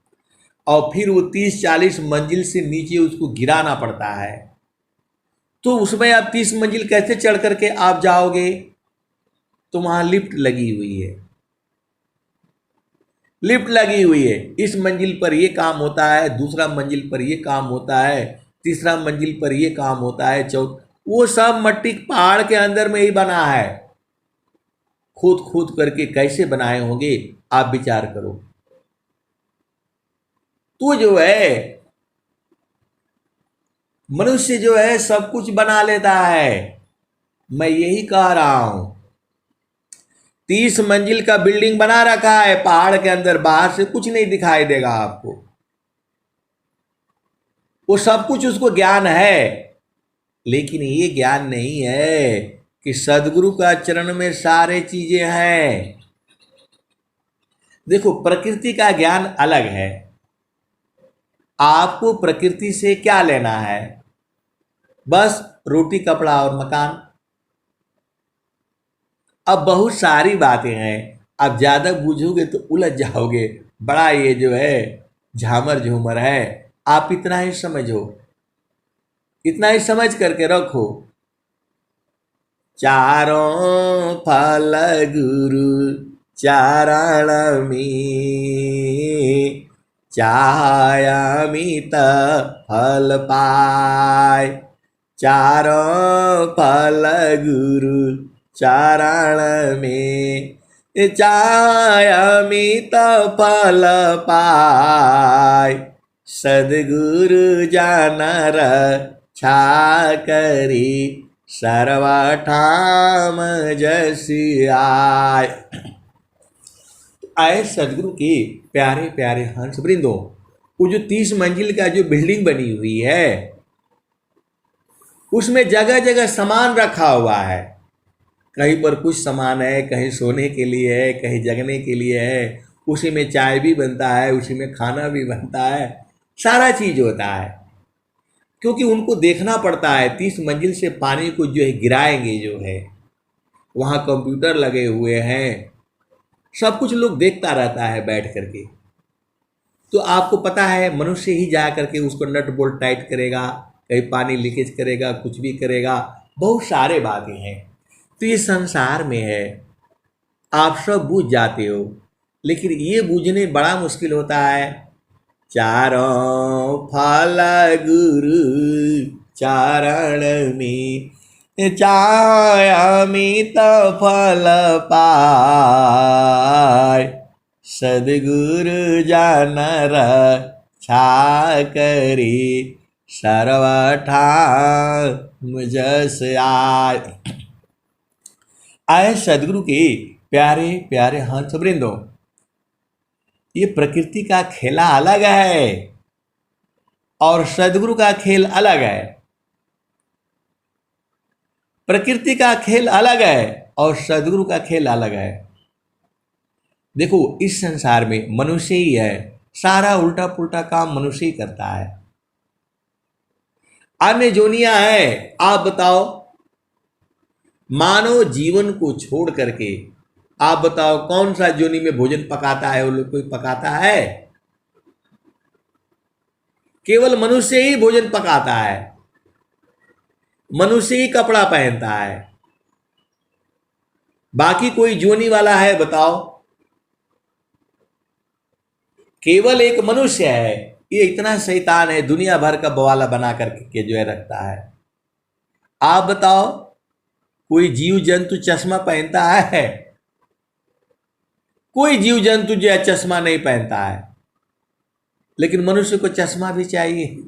और फिर वो 30-40 मंजिल से नीचे उसको गिराना पड़ता है। तो उसमें आप 30 मंजिल कैसे चढ़ करके आप जाओगे? तो वहां लिफ्ट लगी हुई है, लिफ्ट लगी हुई है। इस मंजिल पर ये काम होता है, दूसरा मंजिल पर ये काम होता है, तीसरा मंजिल पर ये काम होता है, वो सब मट्टी पहाड़ के अंदर में ही बना है। खोद खोद करके कैसे बनाए होंगे आप विचार करो। तो जो है मनुष्य जो है सब कुछ बना लेता है। मैं यही कह रहा हूं 30 मंजिल का बिल्डिंग बना रखा है पहाड़ के अंदर, बाहर से कुछ नहीं दिखाई देगा आपको, वो सब कुछ उसको ज्ञान है। लेकिन ये ज्ञान नहीं है कि सदगुरु का चरण में सारे चीजें हैं। देखो, प्रकृति का ज्ञान अलग है। आपको प्रकृति से क्या लेना है? बस रोटी, कपड़ा और मकान। अब बहुत सारी बातें हैं, आप ज्यादा बूझोगे तो उलझ जाओगे। बड़ा ये जो है झामर झूमर है। आप इतना ही समझो, इतना ही समझ करके रखो। चारों फल गुरु चरण में, चाहयामित फल पाय। चारों फल गुरु चरण में, चाहयामित फल पाय। सद्गुरु जन रक्षा करी, सर्वठाम जस आय। आए सदगुरु के प्यारे प्यारे हंस वृंदों, वो जो 30 मंजिल का जो बिल्डिंग बनी हुई है, उसमें जगह जगह सामान रखा हुआ है। कहीं पर कुछ सामान है, कहीं सोने के लिए है, कहीं जगने के लिए है। उसी में चाय भी बनता है, उसी में खाना भी बनता है, सारा चीज होता है। क्योंकि उनको देखना पड़ता है, 30 मंजिल से पानी को जो है गिराएंगे, जो है वहाँ कंप्यूटर लगे हुए हैं, सब कुछ लोग देखता रहता है बैठ करके। तो आपको पता है, मनुष्य ही जा करके उसको नट बोल्ट टाइट करेगा, कहीं पानी लीकेज करेगा, कुछ भी करेगा, बहुत सारे बातें हैं। तो ये संसार में है, आप सब बूझ जाते हो, लेकिन ये बूझने बड़ा मुश्किल होता है। चारों फल गुरु चरण में, चाहयामित फल पाय। सद्गुरु जन रक्षा करी, सर्वठाम जस आय। आए सदगुरु के प्यारे प्यारे हंस वृंदों, ये प्रकृति का खेला अलग है और सदगुरु का खेल अलग है। प्रकृति का खेल अलग है और सदगुरु का खेल अलग है। देखो, इस संसार में मनुष्य ही है, सारा उल्टा पुल्टा काम मनुष्य ही करता है। अन्य जोनियां है, आप बताओ, मानव जीवन को छोड़ करके आप बताओ कौन सा जोनी में भोजन पकाता है? वो लोग कोई पकाता है? केवल मनुष्य ही भोजन पकाता है, मनुष्य ही कपड़ा पहनता है। बाकी कोई जोनी वाला है बताओ? केवल एक मनुष्य है, ये इतना शैतान है, दुनिया भर का बवाला बना करके जो है रखता है। आप बताओ, कोई जीव जंतु चश्मा पहनता है? कोई जीव जंतु जो है चश्मा नहीं पहनता है, लेकिन मनुष्य को चश्मा भी चाहिए।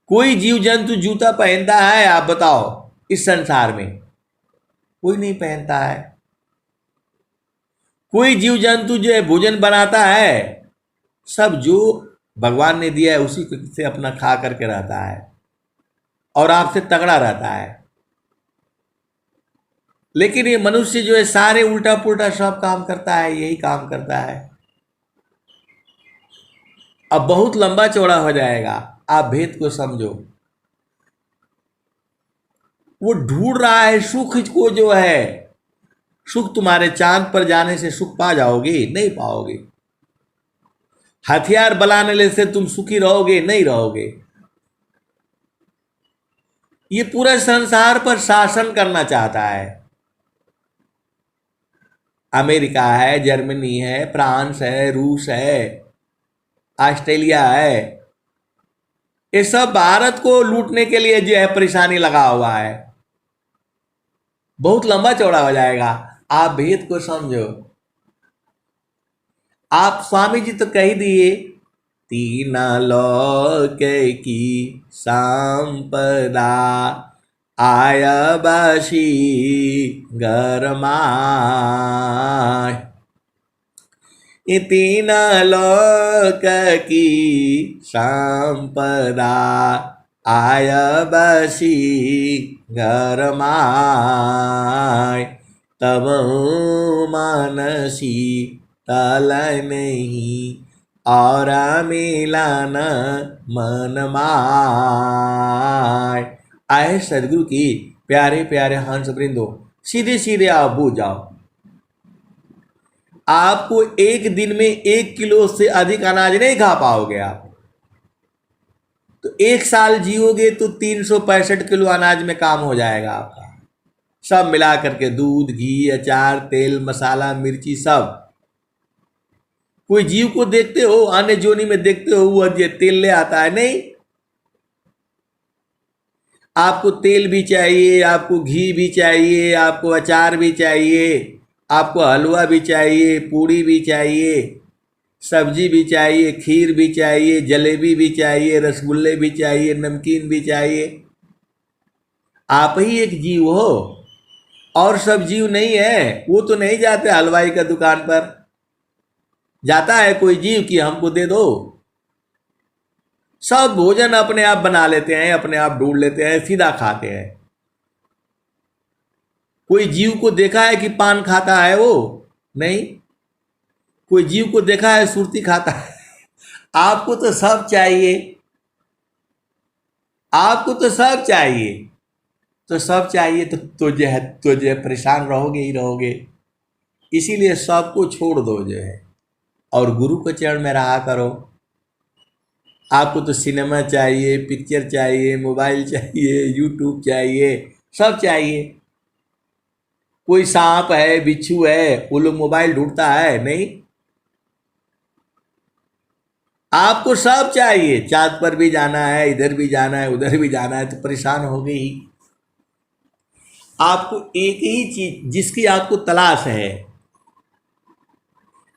कोई जीव जंतु जूता पहनता है? आप बताओ, इस संसार में कोई नहीं पहनता है। कोई जीव जंतु जो है भोजन बनाता है? सब जो भगवान ने दिया है उसी से अपना खा करके रहता है और आपसे तगड़ा रहता है। लेकिन ये मनुष्य जो है सारे उल्टा पुल्टा सब काम करता है, यही काम करता है। अब बहुत लंबा चौड़ा हो जाएगा, आप भेद को समझो। वो ढूंढ रहा है सुख को, जो है सुख तुम्हारे चांद पर जाने से सुख पा जाओगे? नहीं पाओगे। हथियार बनाने से तुम सुखी रहोगे? नहीं रहोगे। ये पूरे संसार पर शासन करना चाहता है। अमेरिका है, जर्मनी है, फ्रांस है, रूस है, ऑस्ट्रेलिया है, ये सब भारत को लूटने के लिए जो है परेशानी लगा हुआ है। बहुत लंबा चौड़ा हो जाएगा, आप भेद को समझो। आप स्वामी जी तो कह दिए, तीन लोक की संपदा आय बसी घर माय। ये तीन लोक की संपदा आय बसी घर माय। तब मानसी तल नहीं और मिलन मन माय। आए सदगुरु की प्यारे प्यारे हंस वृंदो, सीधे सीधे आप बूझ जाओ। आपको एक दिन में 1 किलो से अधिक अनाज नहीं खा पाओगे आप। तो 1 साल जियोगे तो 365 किलो अनाज में काम हो जाएगा आपका, सब मिला करके, दूध, घी, अचार, तेल, मसाला, मिर्ची, सब। कोई जीव को देखते हो, अन्य जोनी में देखते हो वो ये तेल ले आता है? नहीं। आपको तेल भी चाहिए, आपको घी भी चाहिए, आपको अचार भी चाहिए, आपको हलवा भी चाहिए, पूड़ी भी चाहिए, सब्जी भी चाहिए, खीर भी चाहिए, जलेबी भी चाहिए, रसगुल्ले भी चाहिए, नमकीन भी चाहिए। आप ही एक जीव हो, और सब जीव नहीं है। वो तो नहीं जाते हलवाई का दुकान पर, जाता है कोई जीव कि हमको दे दो। सब भोजन अपने आप बना लेते हैं, अपने आप ढूंढ लेते हैं, सीधा खाते हैं। कोई जीव को देखा है कि पान खाता है? वो नहीं। कोई जीव को देखा है सुरती खाता है? आपको तो सब चाहिए, आपको तो सब चाहिए। तो सब चाहिए तो तुझे परेशान रहोगे ही रहोगे। इसीलिए सबको छोड़ दो जो है, और गुरु के चरण में रहा करो। आपको तो सिनेमा चाहिए, पिक्चर चाहिए, मोबाइल चाहिए, यूट्यूब चाहिए, सब चाहिए। कोई सांप है, बिच्छू है, वो लोग मोबाइल ढूंढता है? नहीं। आपको सब चाहिए। चांद पर भी जाना है, इधर भी जाना है, उधर भी जाना है, तो परेशान हो गई ही। आपको एक ही चीज जिसकी आपको तलाश है,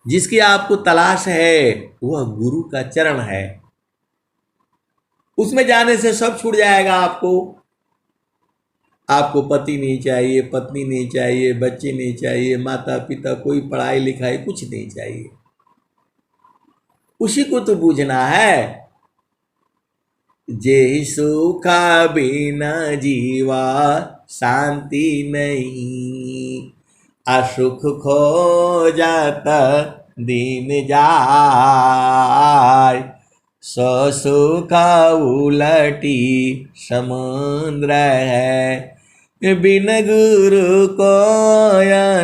जिसकी आपको तलाश है, वह गुरु का चरण है। उसमें जाने से सब छूट जाएगा आपको। आपको पति नहीं चाहिए, पत्नी नहीं चाहिए, बच्चे नहीं चाहिए, माता पिता, कोई पढ़ाई लिखाई कुछ नहीं चाहिए। उसी को तो बूझना है। जे सुखा बिना जीवा शांति नहीं, असुख खो जाता दिन जाय। सुख उलटी समुद्र है, बिन गुरु को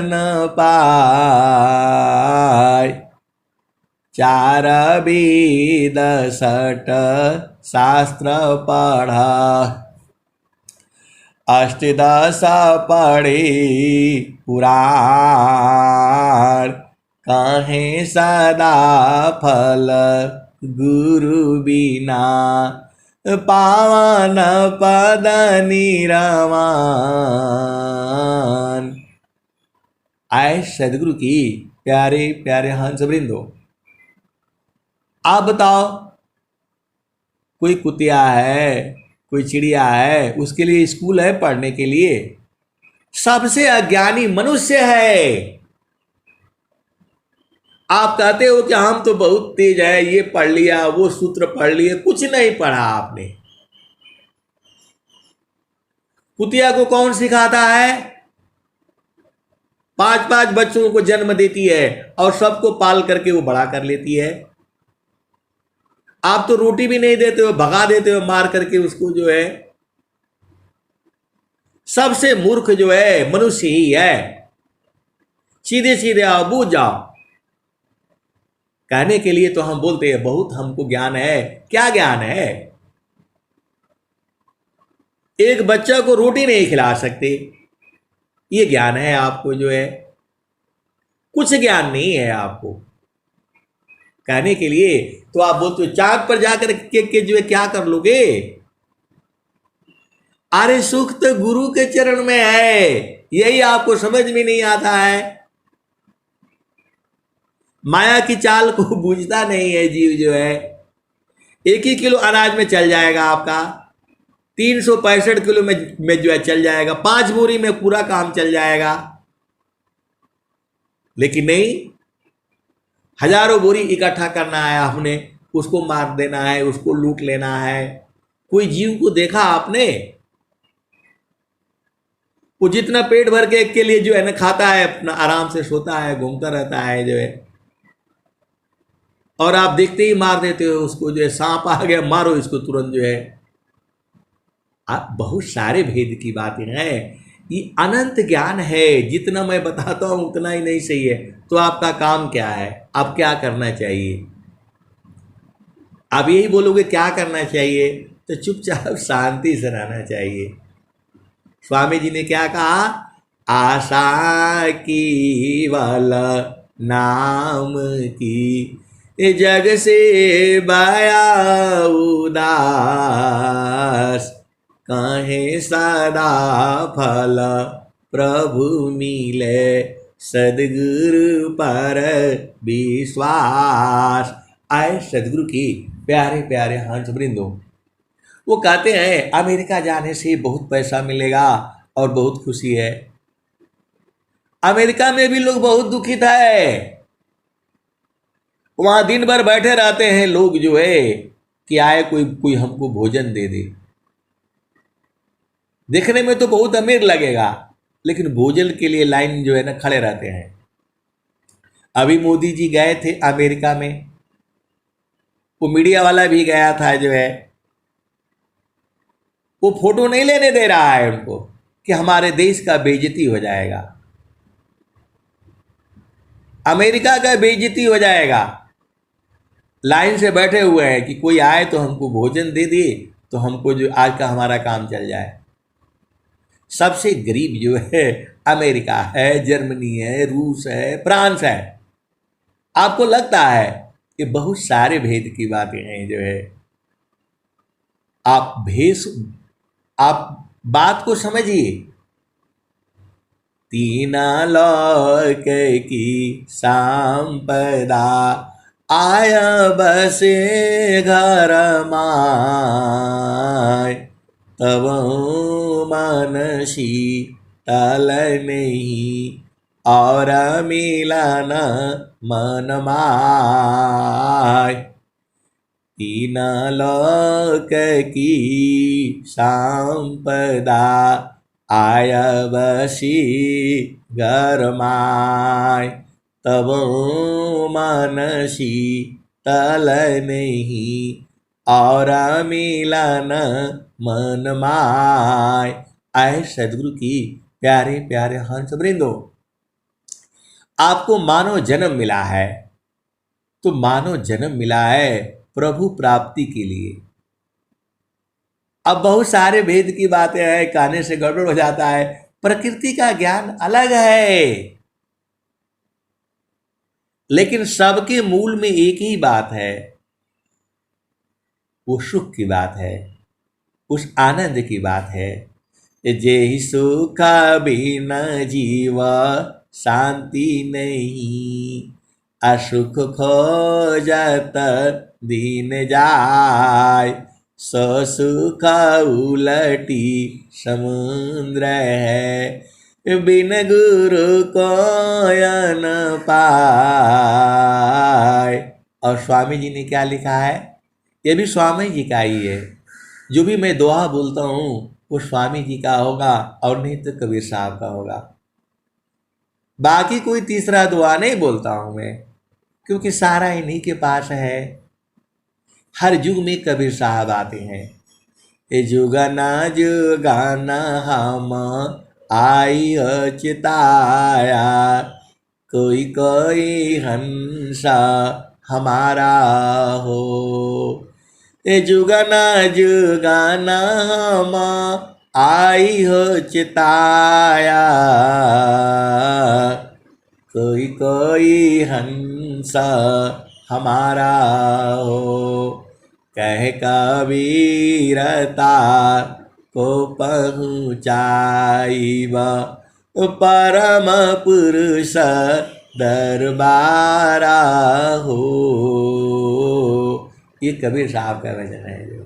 न पाय। 4 वेद 6 शास्त्र पढ़ा, अष्टदश पढ़े पुराण। कहे सदा फल गुरु बिना, पावन पद निरमान। आए सदगुरु की प्यारे प्यारे हंस वृंदो, आप बताओ, कोई कुतिया है, कोई चिड़िया है, उसके लिए स्कूल है पढ़ने के लिए? सबसे अज्ञानी मनुष्य है। आप कहते हो कि हम तो बहुत तेज है, ये पढ़ लिया, वो सूत्र पढ़ लिए, कुछ नहीं पढ़ा आपने। कुतिया को कौन सिखाता है? 5-5 बच्चों को जन्म देती है और सबको पाल करके वो बड़ा कर लेती है। आप तो रोटी भी नहीं देते हो, भगा देते हो मार करके उसको जो है। सबसे मूर्ख जो है मनुष्य ही है। सीधे सीधे आओ, बूझ जाओ। कहने के लिए तो हम बोलते हैं बहुत हमको ज्ञान है। क्या ज्ञान है? एक बच्चा को रोटी नहीं खिला सकते, ये ज्ञान है आपको जो है? कुछ ज्ञान नहीं है आपको। कहने के लिए तो आप बोलते हो चांद पर जाकर के जो है क्या कर लोगे? अरे सुख तो गुरु के चरण में है, यही आपको समझ में नहीं आता है। माया की चाल को बूझता नहीं है जीव जो है। 1 ही किलो अनाज में चल जाएगा आपका। 365 किलो में जो है चल जाएगा, 5 बोरी में पूरा काम चल जाएगा। लेकिन नहीं, हजारों बोरी इकट्ठा करना है हमने, उसको मार देना है, उसको लूट लेना है। कोई जीव को देखा आपने? वो जितना पेट भर के लिए जो है ना खाता है, अपना आराम से सोता है, घूमता रहता है जो है, और आप देखते ही मार देते हो उसको। जो है सांप आ गया, मारो इसको तुरंत जो है। आप बहुत सारे भेद की बातें हैं, ये अनंत ज्ञान है। जितना मैं बताता हूं उतना ही नहीं सही है। तो आपका काम क्या है? आप क्या करना चाहिए? आप यही बोलोगे क्या करना चाहिए, तो चुपचाप शांति से रहना चाहिए। स्वामी जी ने क्या कहा? आशा की वाला नाम की, जग से बया उदास, कहे सदा फल प्रभु मिले, सदगुरु पर विश्वास। आए सदगुरु की प्यारे प्यारे हंस वृंदो, वो कहते हैं अमेरिका जाने से बहुत पैसा मिलेगा और बहुत खुशी है। अमेरिका में भी लोग बहुत दुखित है। वहां दिन भर बैठे रहते हैं लोग जो है कि आए कोई कोई हमको भोजन दे दे। देखने में तो बहुत अमीर लगेगा, लेकिन भोजन के लिए लाइन जो है ना खड़े रहते हैं। अभी मोदी जी गए थे अमेरिका में, वो मीडिया वाला भी गया था जो है, वो फोटो नहीं लेने दे रहा है उनको कि हमारे देश का बेइज्जती हो जाएगा, अमेरिका का बेइज्जती हो जाएगा। लाइन से बैठे हुए हैं कि कोई आए तो हमको भोजन दे दे, तो हमको जो आज का हमारा काम चल जाए। सबसे गरीब जो है अमेरिका है, जर्मनी है, रूस है, फ्रांस है। आपको लगता है कि बहुत सारे भेद की बातें हैं जो है। आप बात को समझिए। तीन लोक की संपदा, आय बसे घर माय, तब मन शीतल नहीं, और मिलन मन माय। तीन लोक की संपदा, आय बसी घर माय, तब मन शीतल नहीं, और मिलन मन माय। आए सदगुरु की प्यारे प्यारे हंस वृंदो, आपको मानव जन्म मिला है, तो मानव जन्म मिला है प्रभु प्राप्ति के लिए। अब बहुत सारे भेद की बातें हैं, कहने से गड़बड़ हो जाता है। प्रकृति का ज्ञान अलग है, लेकिन सबके मूल में एक ही बात है, वो सुख की बात है, उस आनंद की बात है। जे सुख बिना जीवा शांति नहीं, असुख खोजत दिन जाय, सो सुख उलटी समुद्र है, बिन गुरु को न पाय। और स्वामी जी ने क्या लिखा है? ये भी स्वामी जी का ही है। जो भी मैं दुआ बोलता हूँ वो स्वामी जी का होगा, और नहीं तो कबीर साहब का होगा। बाकी कोई तीसरा दुआ नहीं बोलता हूँ मैं, क्योंकि सारा इन्हीं के पास है। हर युग में कबीर साहब आते हैं। ए जुगना जुगाना हम आई चिताया, कोई कोई हंसा हमारा हो। ए जुगना जुगाना हम आई हो चिताया, कोई कोई हंसा हमारा हो। कह कबीरता को पहुँचाइब, परम पुरुष दरबारा हो। ये कबीर साहब का वचन है। जो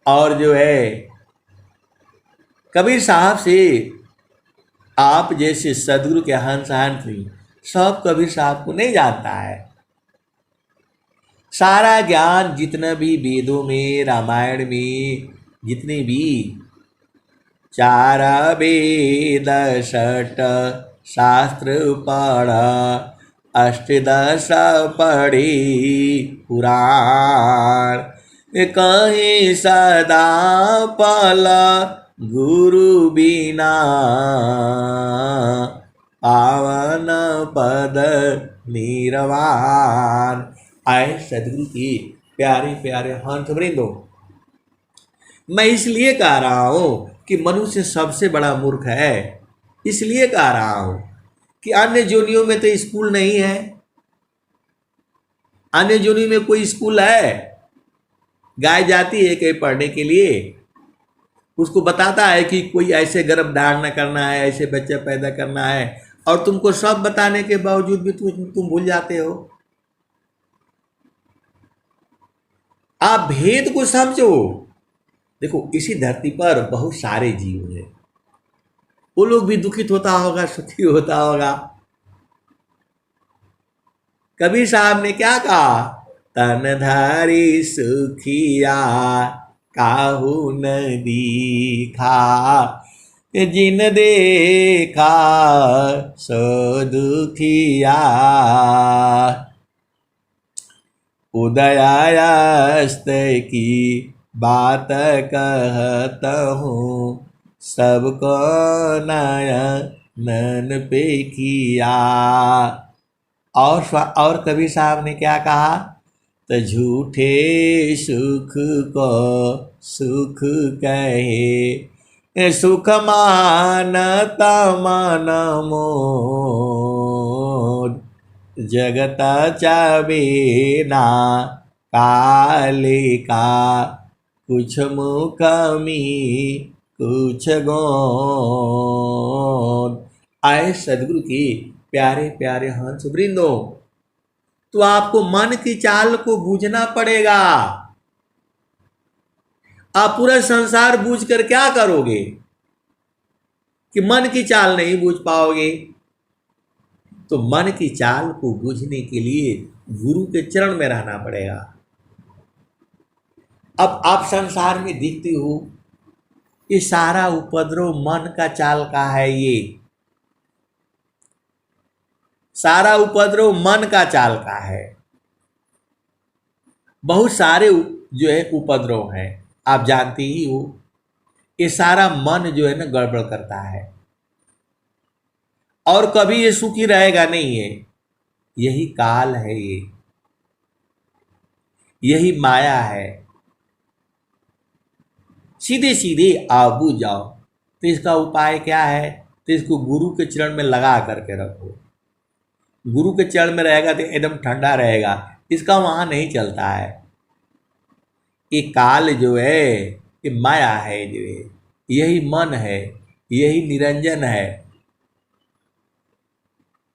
और जो है कबीर साहब से आप जैसे सदगुरु के हंस हंस सब कबीर साहब को नहीं जानता है। सारा ज्ञान जितना भी वेदों में, रामायण में, जितने भी चार वेद षट शास्त्र पढ़, अष्टदश पढ़ी पुराण, कहीं सदा पल गुरु बिना, पावन पद निर्वाण। आए सदगुरु की प्यारे प्यारे हंस वृंदो, मैं इसलिए कह रहा हूं कि मनुष्य सबसे बड़ा मूर्ख है। इसलिए कह रहा हूं कि अन्य जोनियों में तो स्कूल नहीं है। अन्य जोनियों में कोई स्कूल है? गाय जाती है कहीं पढ़ने के लिए, उसको बताता है कि कोई ऐसे गर्भ धारण करना है, ऐसे बच्चा पैदा करना है, और तुमको सब बताने के बावजूद भी तुम भूल जाते हो। आप भेद को समझो। देखो, इसी धरती पर बहुत सारे जीव हैं, वो लोग भी दुखित होता होगा, सुखी होता होगा। कबीर साहब ने क्या कहा? तनधारी सुखिया काहू न दीखा, जिन देखा सो दुखिया, उदयास्त की बात कहत हूँ, सबको नयन पे किया। और कबीर साहब ने क्या कहा? तो झूठे सुख को सुख कहे, सुख मानता मन मोद, जगत चाबेना कालिका, कुछ मुखमी कुछ गोद। आए सदगुरु की प्यारे प्यारे हंस वृंदो, तो आपको मन की चाल को बूझना पड़ेगा। आप पूरा संसार बूझ कर क्या करोगे कि मन की चाल नहीं बूझ पाओगे? तो मन की चाल को बूझने के लिए गुरु के चरण में रहना पड़ेगा। अब आप संसार में दिखती हो, ये सारा उपद्रव मन का चाल का है। ये सारा उपद्रव मन का चाल का है। बहुत सारे जो है उपद्रव हैं, आप जानते ही हो। ये सारा मन जो है ना गड़बड़ करता है, और कभी ये सुखी रहेगा नहीं है। यही काल है, यही माया है। सीधे सीधे आप बूझ जाओ। तो इसका उपाय क्या है? तो इसको गुरु के चरण में लगा करके रखो। गुरु के चरण में रहेगा तो एकदम ठंडा रहेगा। इसका वहां नहीं चलता है। ये काल जो है, ये माया है, जो है यही मन है, यही निरंजन है।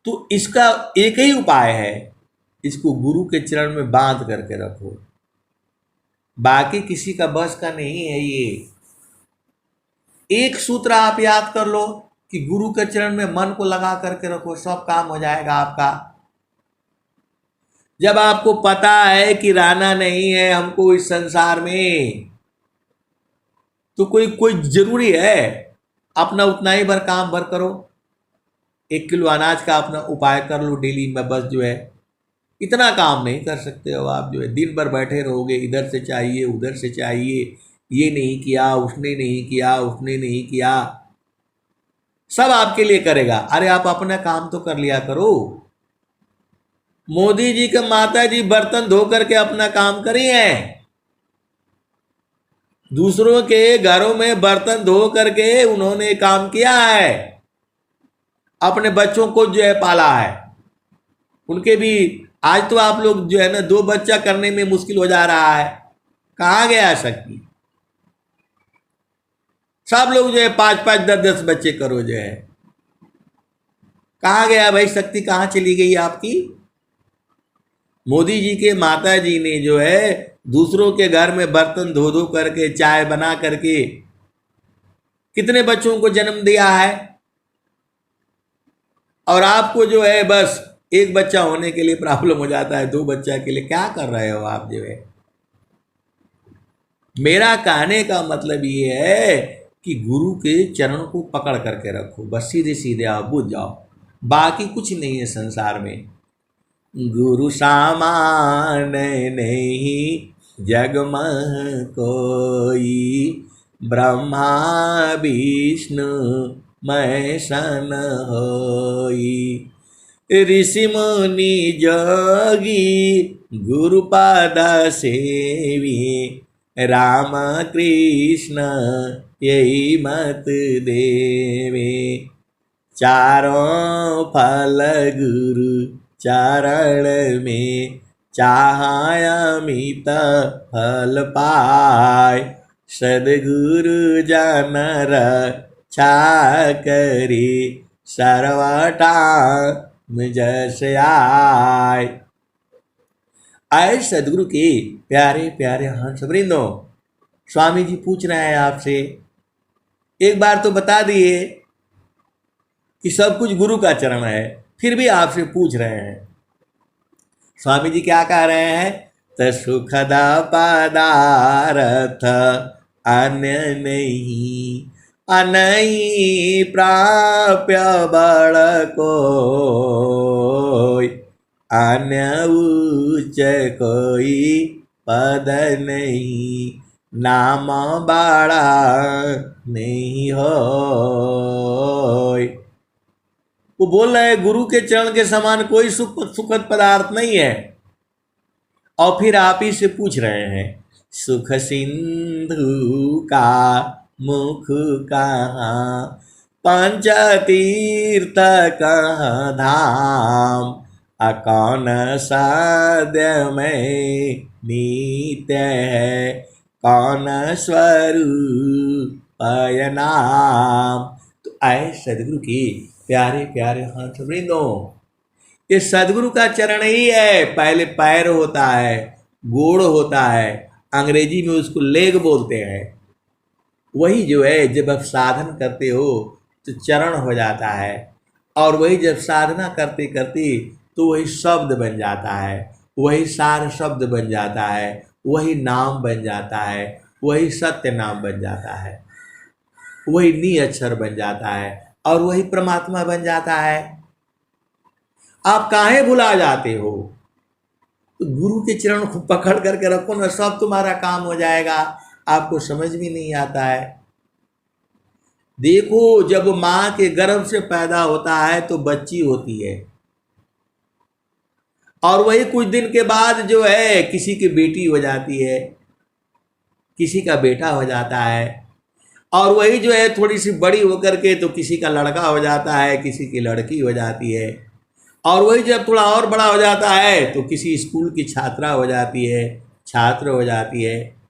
तो इसका एक ही उपाय है, इसको गुरु के चरण में बांध करके रखो। बाकी किसी का बस का नहीं है। ये एक सूत्र आप याद कर लो कि गुरु के चरण में मन को लगा करके रखो, सब काम हो जाएगा आपका। जब आपको पता है कि रहना नहीं है हमको इस संसार में, तो कोई जरूरी है अपना उतना ही भर काम भर करो। 1 किलो अनाज का अपना उपाय कर लो डेली में। बस जो है इतना काम नहीं कर सकते हो आप। जो है दिन भर बैठे रहोगे, इधर से चाहिए उधर से चाहिए, ये नहीं किया, उसने नहीं किया, उसने नहीं किया, सब आपके लिए करेगा। अरे आप अपना काम तो कर लिया करो। मोदी जी के माता जी बर्तन धो करके अपना काम करी हैं। दूसरों के घरों में बर्तन धो करके उन्होंने काम किया है, अपने बच्चों को जो है पाला है। उनके भी आज तो आप लोग जो है ना 2 बच्चा करने में मुश्किल हो जा रहा है। कहाँ गया शक्ति? सब लोग जो है 5-5 10-10 बच्चे करो जो है। कहाँ गया भाई शक्ति? कहाँ चली गई आपकी? मोदी जी के माता जी ने जो है दूसरों के घर में बर्तन धो धो करके, चाय बना करके कितने बच्चों को जन्म दिया है, और आपको जो है बस एक बच्चा होने के लिए प्रॉब्लम हो जाता है, दो बच्चा के लिए क्या कर रहे हो आप जो है। मेरा कहने का मतलब ये है कि गुरु के चरण को पकड़ करके रखो, बस सीधे सीधे आप बुझ जाओ, बाकी कुछ नहीं है संसार में। गुरु सामान नहीं जग में कोई, ब्रह्मा विष्णु महेशन होई। ऋषि मुनि जोगी गुरुपाद सेवी, राम कृष्ण यही मत देवे। चारों फल गुरु चरण में, चाहाय अमित फल पाय। सद्गुरु जन रक्षा करी, सर्वटा जस आय। आए सदगुरु के प्यारे प्यारे हंस वृंदो, स्वामी जी पूछ रहे हैं आपसे, एक बार तो बता दिए कि सब कुछ गुरु का चरण है, फिर भी आपसे पूछ रहे हैं। स्वामी जी क्या कह रहे हैं? त सुखद पदार्थ अन्य नहीं, अनई प्राप्य बड़ कोई, अन्य उच्च कोई पद नहीं, नाम बड़ा नहीं हो। वो बोल रहे हैं गुरु के चरण के समान कोई सुखद पदार्थ नहीं है, और फिर आप ही से पूछ रहे हैं सुख सिंधु का मुख कहाँ, पंच तीर्थ कहाँ धाम, कौन साध्य में नित्य है, कौन स्वरूप नाम। तो आए सदगुरु की प्यारे प्यारे हंस वृंदों, ये सदगुरु का चरण ही है। पहले पैर होता है, गोड़ होता है, अंग्रेजी में उसको लेग बोलते हैं। वही जो है जब आप साधन करते हो तो चरण हो जाता है, और वही जब साधना करते करते तो वही शब्द बन जाता है, वही सार शब्द बन जाता है, वही नाम बन जाता है, वही सत्य नाम बन जाता है, वही नी अक्षर बन जाता है, और वही परमात्मा बन जाता है। आप काहे भुला जाते हो? तो गुरु के चरण को पकड़ करके रखो ना, सब तुम्हारा काम हो जाएगा। आपको समझ भी नहीं आता है। देखो, जब माँ के गर्भ से पैदा होता है तो बच्ची होती है, और वही कुछ दिन के बाद जो है किसी की बेटी हो जाती है, किसी का बेटा हो जाता है, और वही जो है थोड़ी सी बड़ी होकर के तो किसी का लड़का हो जाता है, किसी की लड़की हो जाती है, और वही जब थोड़ा और बड़ा हो जाता है तो किसी स्कूल की छात्रा हो जाती है, छात्र हो जाती है,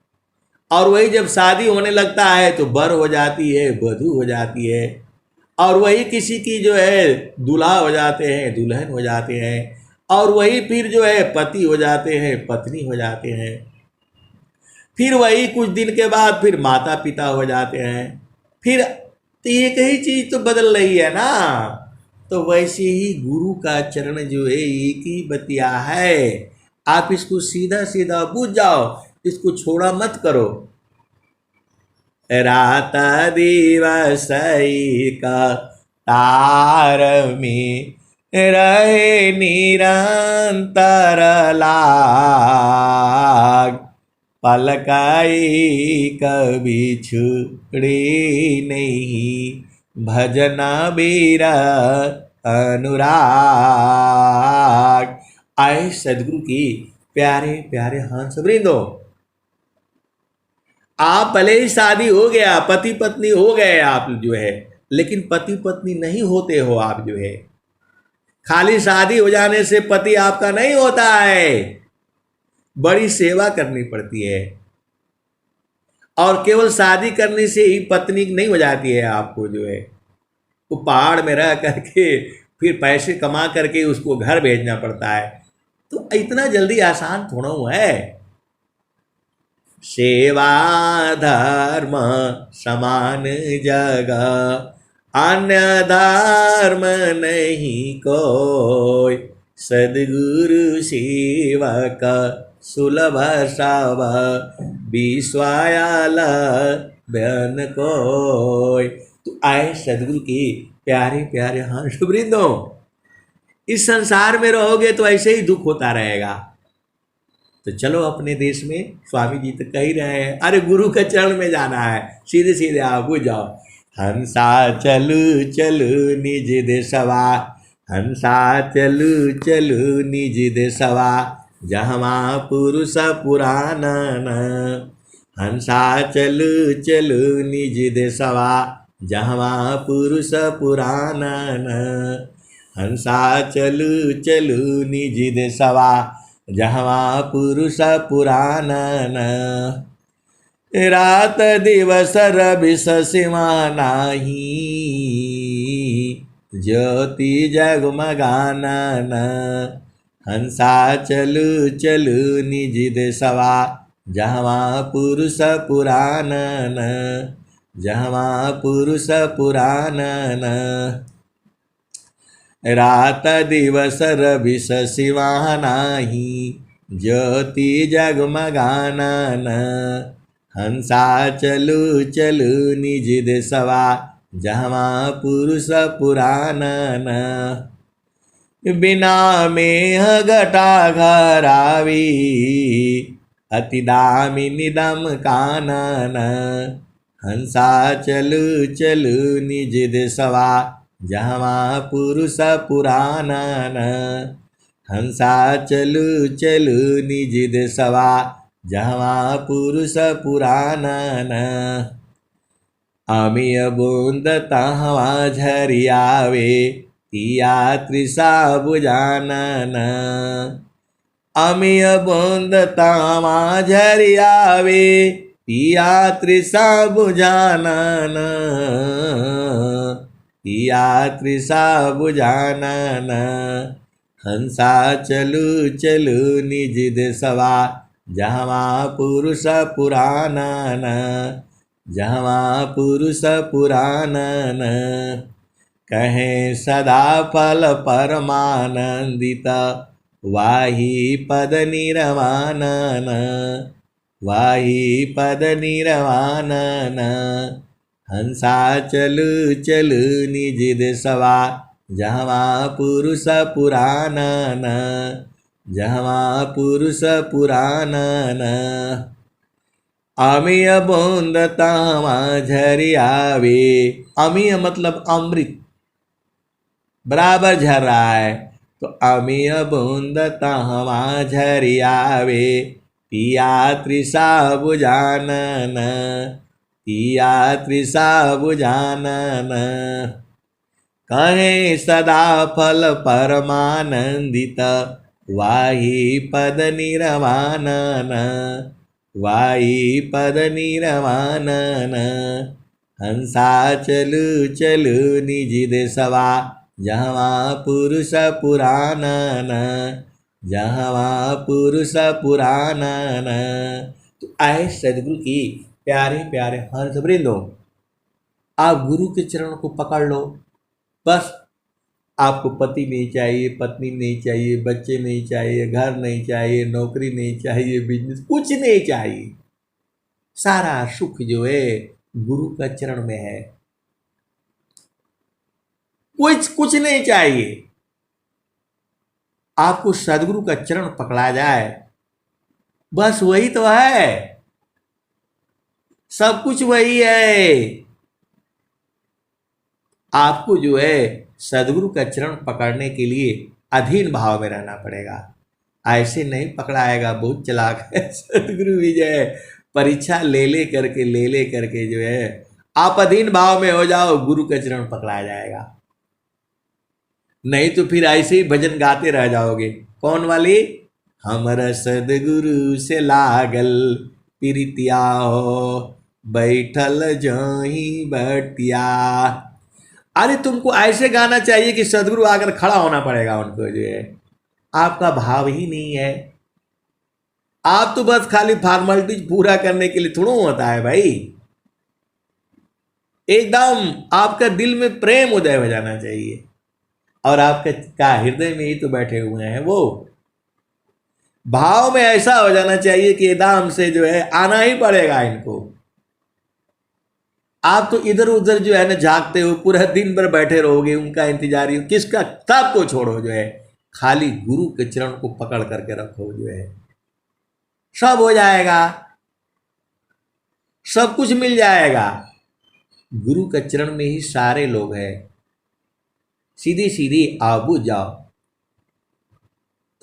और वही जब शादी होने लगता है तो बर हो जाती है, वधू हो जाती है, और वही किसी की जो है दूल्हा हो जाते हैं, दुल्हन हो जाते हैं, और वही फिर जो है पति हो जाते हैं, पत्नी हो जाते हैं, फिर वही कुछ दिन के बाद फिर माता पिता हो जाते हैं। फिर तो एक ही चीज़ तो बदल रही है ना। तो वैसे ही गुरु का चरण जो है एक ही बतिया है। आप इसको सीधा सीधा बूझ जाओ, इसको छोड़ा मत करो। रात दिवस का तार में रहे निरंतर लाग, पलकाई कभी छुड़ी नहीं, भजन बीरा अनुराग। आए सदगुरु की प्यारे प्यारे हंस वृंदो, आप भले ही शादी हो गया, पति पत्नी हो गए आप जो है, लेकिन पति पत्नी नहीं होते हो आप जो है। खाली शादी हो जाने से पति आपका नहीं होता है, बड़ी सेवा करनी पड़ती है, और केवल शादी करने से ही पत्नी नहीं हो जाती है आपको जो है। वो पहाड़ में रह करके फिर पैसे कमा करके उसको घर भेजना पड़ता है। तो इतना जल्दी आसान थोड़ा हुआ है। सेवा धर्म समान जगह, अन्य धर्म नहीं कोई, सद्गुरु सेवक सुलभ सब, विश्वायल बन कोई। तो आए सदगुरु के प्यारे प्यारे हंस वृंदो, इस संसार में रहोगे तो ऐसे ही दुख होता रहेगा। तो चलो अपने देश में, स्वामी जी तो कह ही रहे हैं, अरे गुरु के चरण में जाना है, सीधे सीधे आओ बुझ जाओ। हंसा चलू चलू निज देशवा, हंसा चलू चलू निज देशवा, जहाँ पुरुष पुराणन। हंसा चलू चलू निज देशवा, जहाँ पुरुष पुराणन। हंसा चलू चलू निज देशवा, जहाँ पुरुष पुराणन। रात दिवस रविस सीमा नाही, ज्योति जगमगानन। हंसा चलू चलू निज देशवा, जहाँ पुरुष पुराणन, जहाँ पुरुष पुराणन। रात दिवस रविस सीमा नाही, ज्योति जगमगानन। हंसा चलू चलू निज देशवा, जहाँ पुरुष पुराणन। बिना मेह घटा घरावी, अति दामिनी दम कानन। हंसा चलू चलू निज देशवा, जहाँ पुरुष पुराणन। हंसा चलू चलू निज देशवा, जहाँ पुरुष पुराणन। अमिय बूंद तहाँ झरियावे, पिया तृषा बुझानन। अमिय बूंद तहाँ झरियावे, पिया तृषा बुझानन। पिया तृषा बुझानन। हंसा चलू चलू निज देशवा, जहाँ पुरुष पुराणन, जहाँ पुरुष पुराणन। कहें सदा फल परमानंदित, वाही पद निरवानन, वाही पद निरवानन। हंसा चलू चलू निज देशवा, जहाँ पुरुष पुराणन, जहाँ पुरुष पुराणन। अमिय बूंद तहाँ झरियावे, अमिय मतलब अमृत बराबर झर रहा है, तो अमिय बूंद तहाँ झरियावे, पिया तृषा बुझानन, पिया तृषा बुझानन। कहे सदा फल परमानंदित, वाही पद निरवानन, वाही पद निरवानन। हंसा चलू चलू निज देशवा, जहाँ पुरुष पुराणन, जहाँ पुरुष पुराणन। तो आए सदगुरु की प्यारे प्यारे हर्ष वृंदो, आप गुरु के चरण को पकड़ लो। बस आपको पति नहीं चाहिए, पत्नी नहीं चाहिए, बच्चे नहीं चाहिए, घर नहीं चाहिए, नौकरी नहीं चाहिए, बिजनेस कुछ नहीं चाहिए। सारा सुख जो है गुरु का चरण में है। कुछ नहीं चाहिए, आपको सदगुरु का चरण पकड़ा जाए, बस वही तो है, सब कुछ वही है। आपको जो है सदगुरु का चरण पकड़ने के लिए अधीन भाव में रहना पड़ेगा। ऐसे नहीं पकड़ाएगा, बहुत चालाक है सदगुरु भी जो है, परीक्षा ले करके जो है आप अधीन भाव में हो जाओ, गुरु का चरण पकड़ा जाएगा। नहीं तो फिर ऐसे ही भजन गाते रह जाओगे। कौन वाली? हमर सदगुरु से लागल प्रीतिया हो, बैठल जही बटिया। अरे तुमको ऐसे गाना चाहिए कि सदगुरु आकर खड़ा होना पड़ेगा उनको, जो है आपका भाव ही नहीं है। आप तो बस खाली फॉर्मेलिटीज पूरा करने के लिए थोड़ा होता है भाई। एकदम आपका दिल में प्रेम उदय हो जाना चाहिए, और आपका हृदय में ही तो बैठे हुए हैं वो। भाव में ऐसा हो जाना चाहिए कि एकदम से जो है आना ही पड़ेगा इनको। आप तो इधर उधर जो है ना झांकते हो, पूरा दिन भर बैठे रहोगे, उनका इंतजारी हो किसका, सबको छोड़ो जो है, खाली गुरु के चरण को पकड़ करके रखो, जो है सब हो जाएगा, सब कुछ मिल जाएगा। गुरु के चरण में ही सारे लोग हैं, सीधी सीधी आबू जाओ।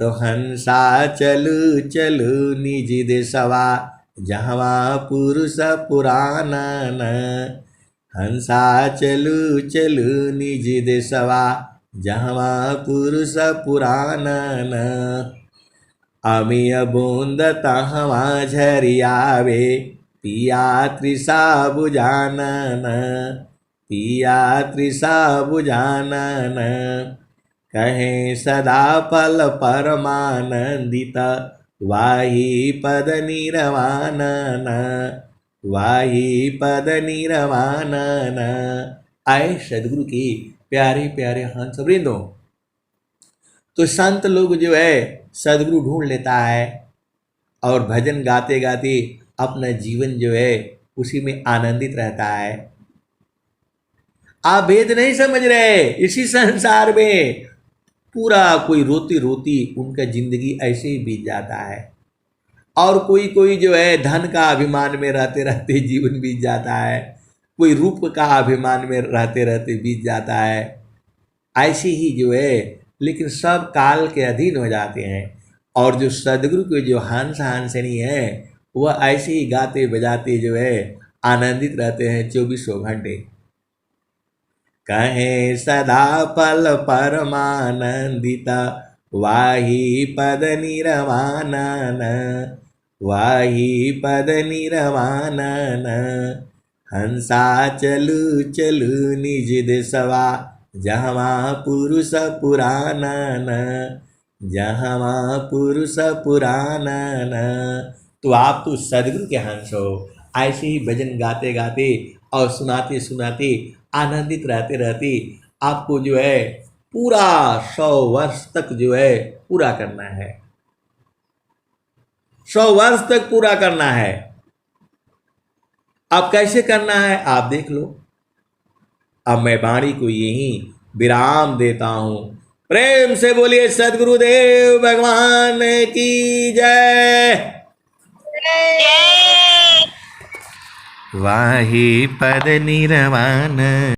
तो हंसा चलू चलू निज देशवा, जहवा पुरुष पुराना न। हंसा चलू चलू निज देशवा, जहवा पुरुष पुराना न। अमिय बूंद तहवा झरियावे, पिया तृषा बुझानन। पिया तृषा बुझानन, कहे सदा पल परमानंदित। वाही पद निरवानन, वाही पद निरवानन। आए सदगुरु की प्यारे प्यारे हंस वृंदों। तो संत लोग जो है सदगुरु ढूंढ लेता है, और भजन गाते गाते अपना जीवन जो है उसी में आनंदित रहता है। आप भेद नहीं समझ रहे, इसी संसार में पूरा कोई रोती रोती उनका जिंदगी ऐसे ही बीत जाता है, और कोई कोई जो है धन का अभिमान में रहते रहते जीवन बीत जाता है, कोई रूप का अभिमान में रहते रहते बीत जाता है। ऐसे ही जो है, लेकिन सब काल के अधीन हो जाते हैं। और जो सदगुरु के जो हंस हंसनी है, वह ऐसे ही गाते बजाते जो है आनंदित रहते हैं 24 घंटे। कहे सदा पल परमानंदित, वाही पद निरवानन। वाही पद निरवानन, हंसा चलू चलू निज देशवा, जहवा पुरुष पुरानन। जहवा पुरुष पुरानन। तो आप तो सदगुरु के हंस हो, ऐसे ही भजन गाते गाते और सुनाते सुनाते आनंदित रहते रहते आपको जो है पूरा 100 वर्ष तक जो है पूरा करना है, 100 वर्ष तक पूरा करना है। अब कैसे करना है आप देख लो। अब मैं वाणी को यही विराम देता हूं। प्रेम से बोलिए सदगुरुदेव भगवान की जय। वाही पद निरवान।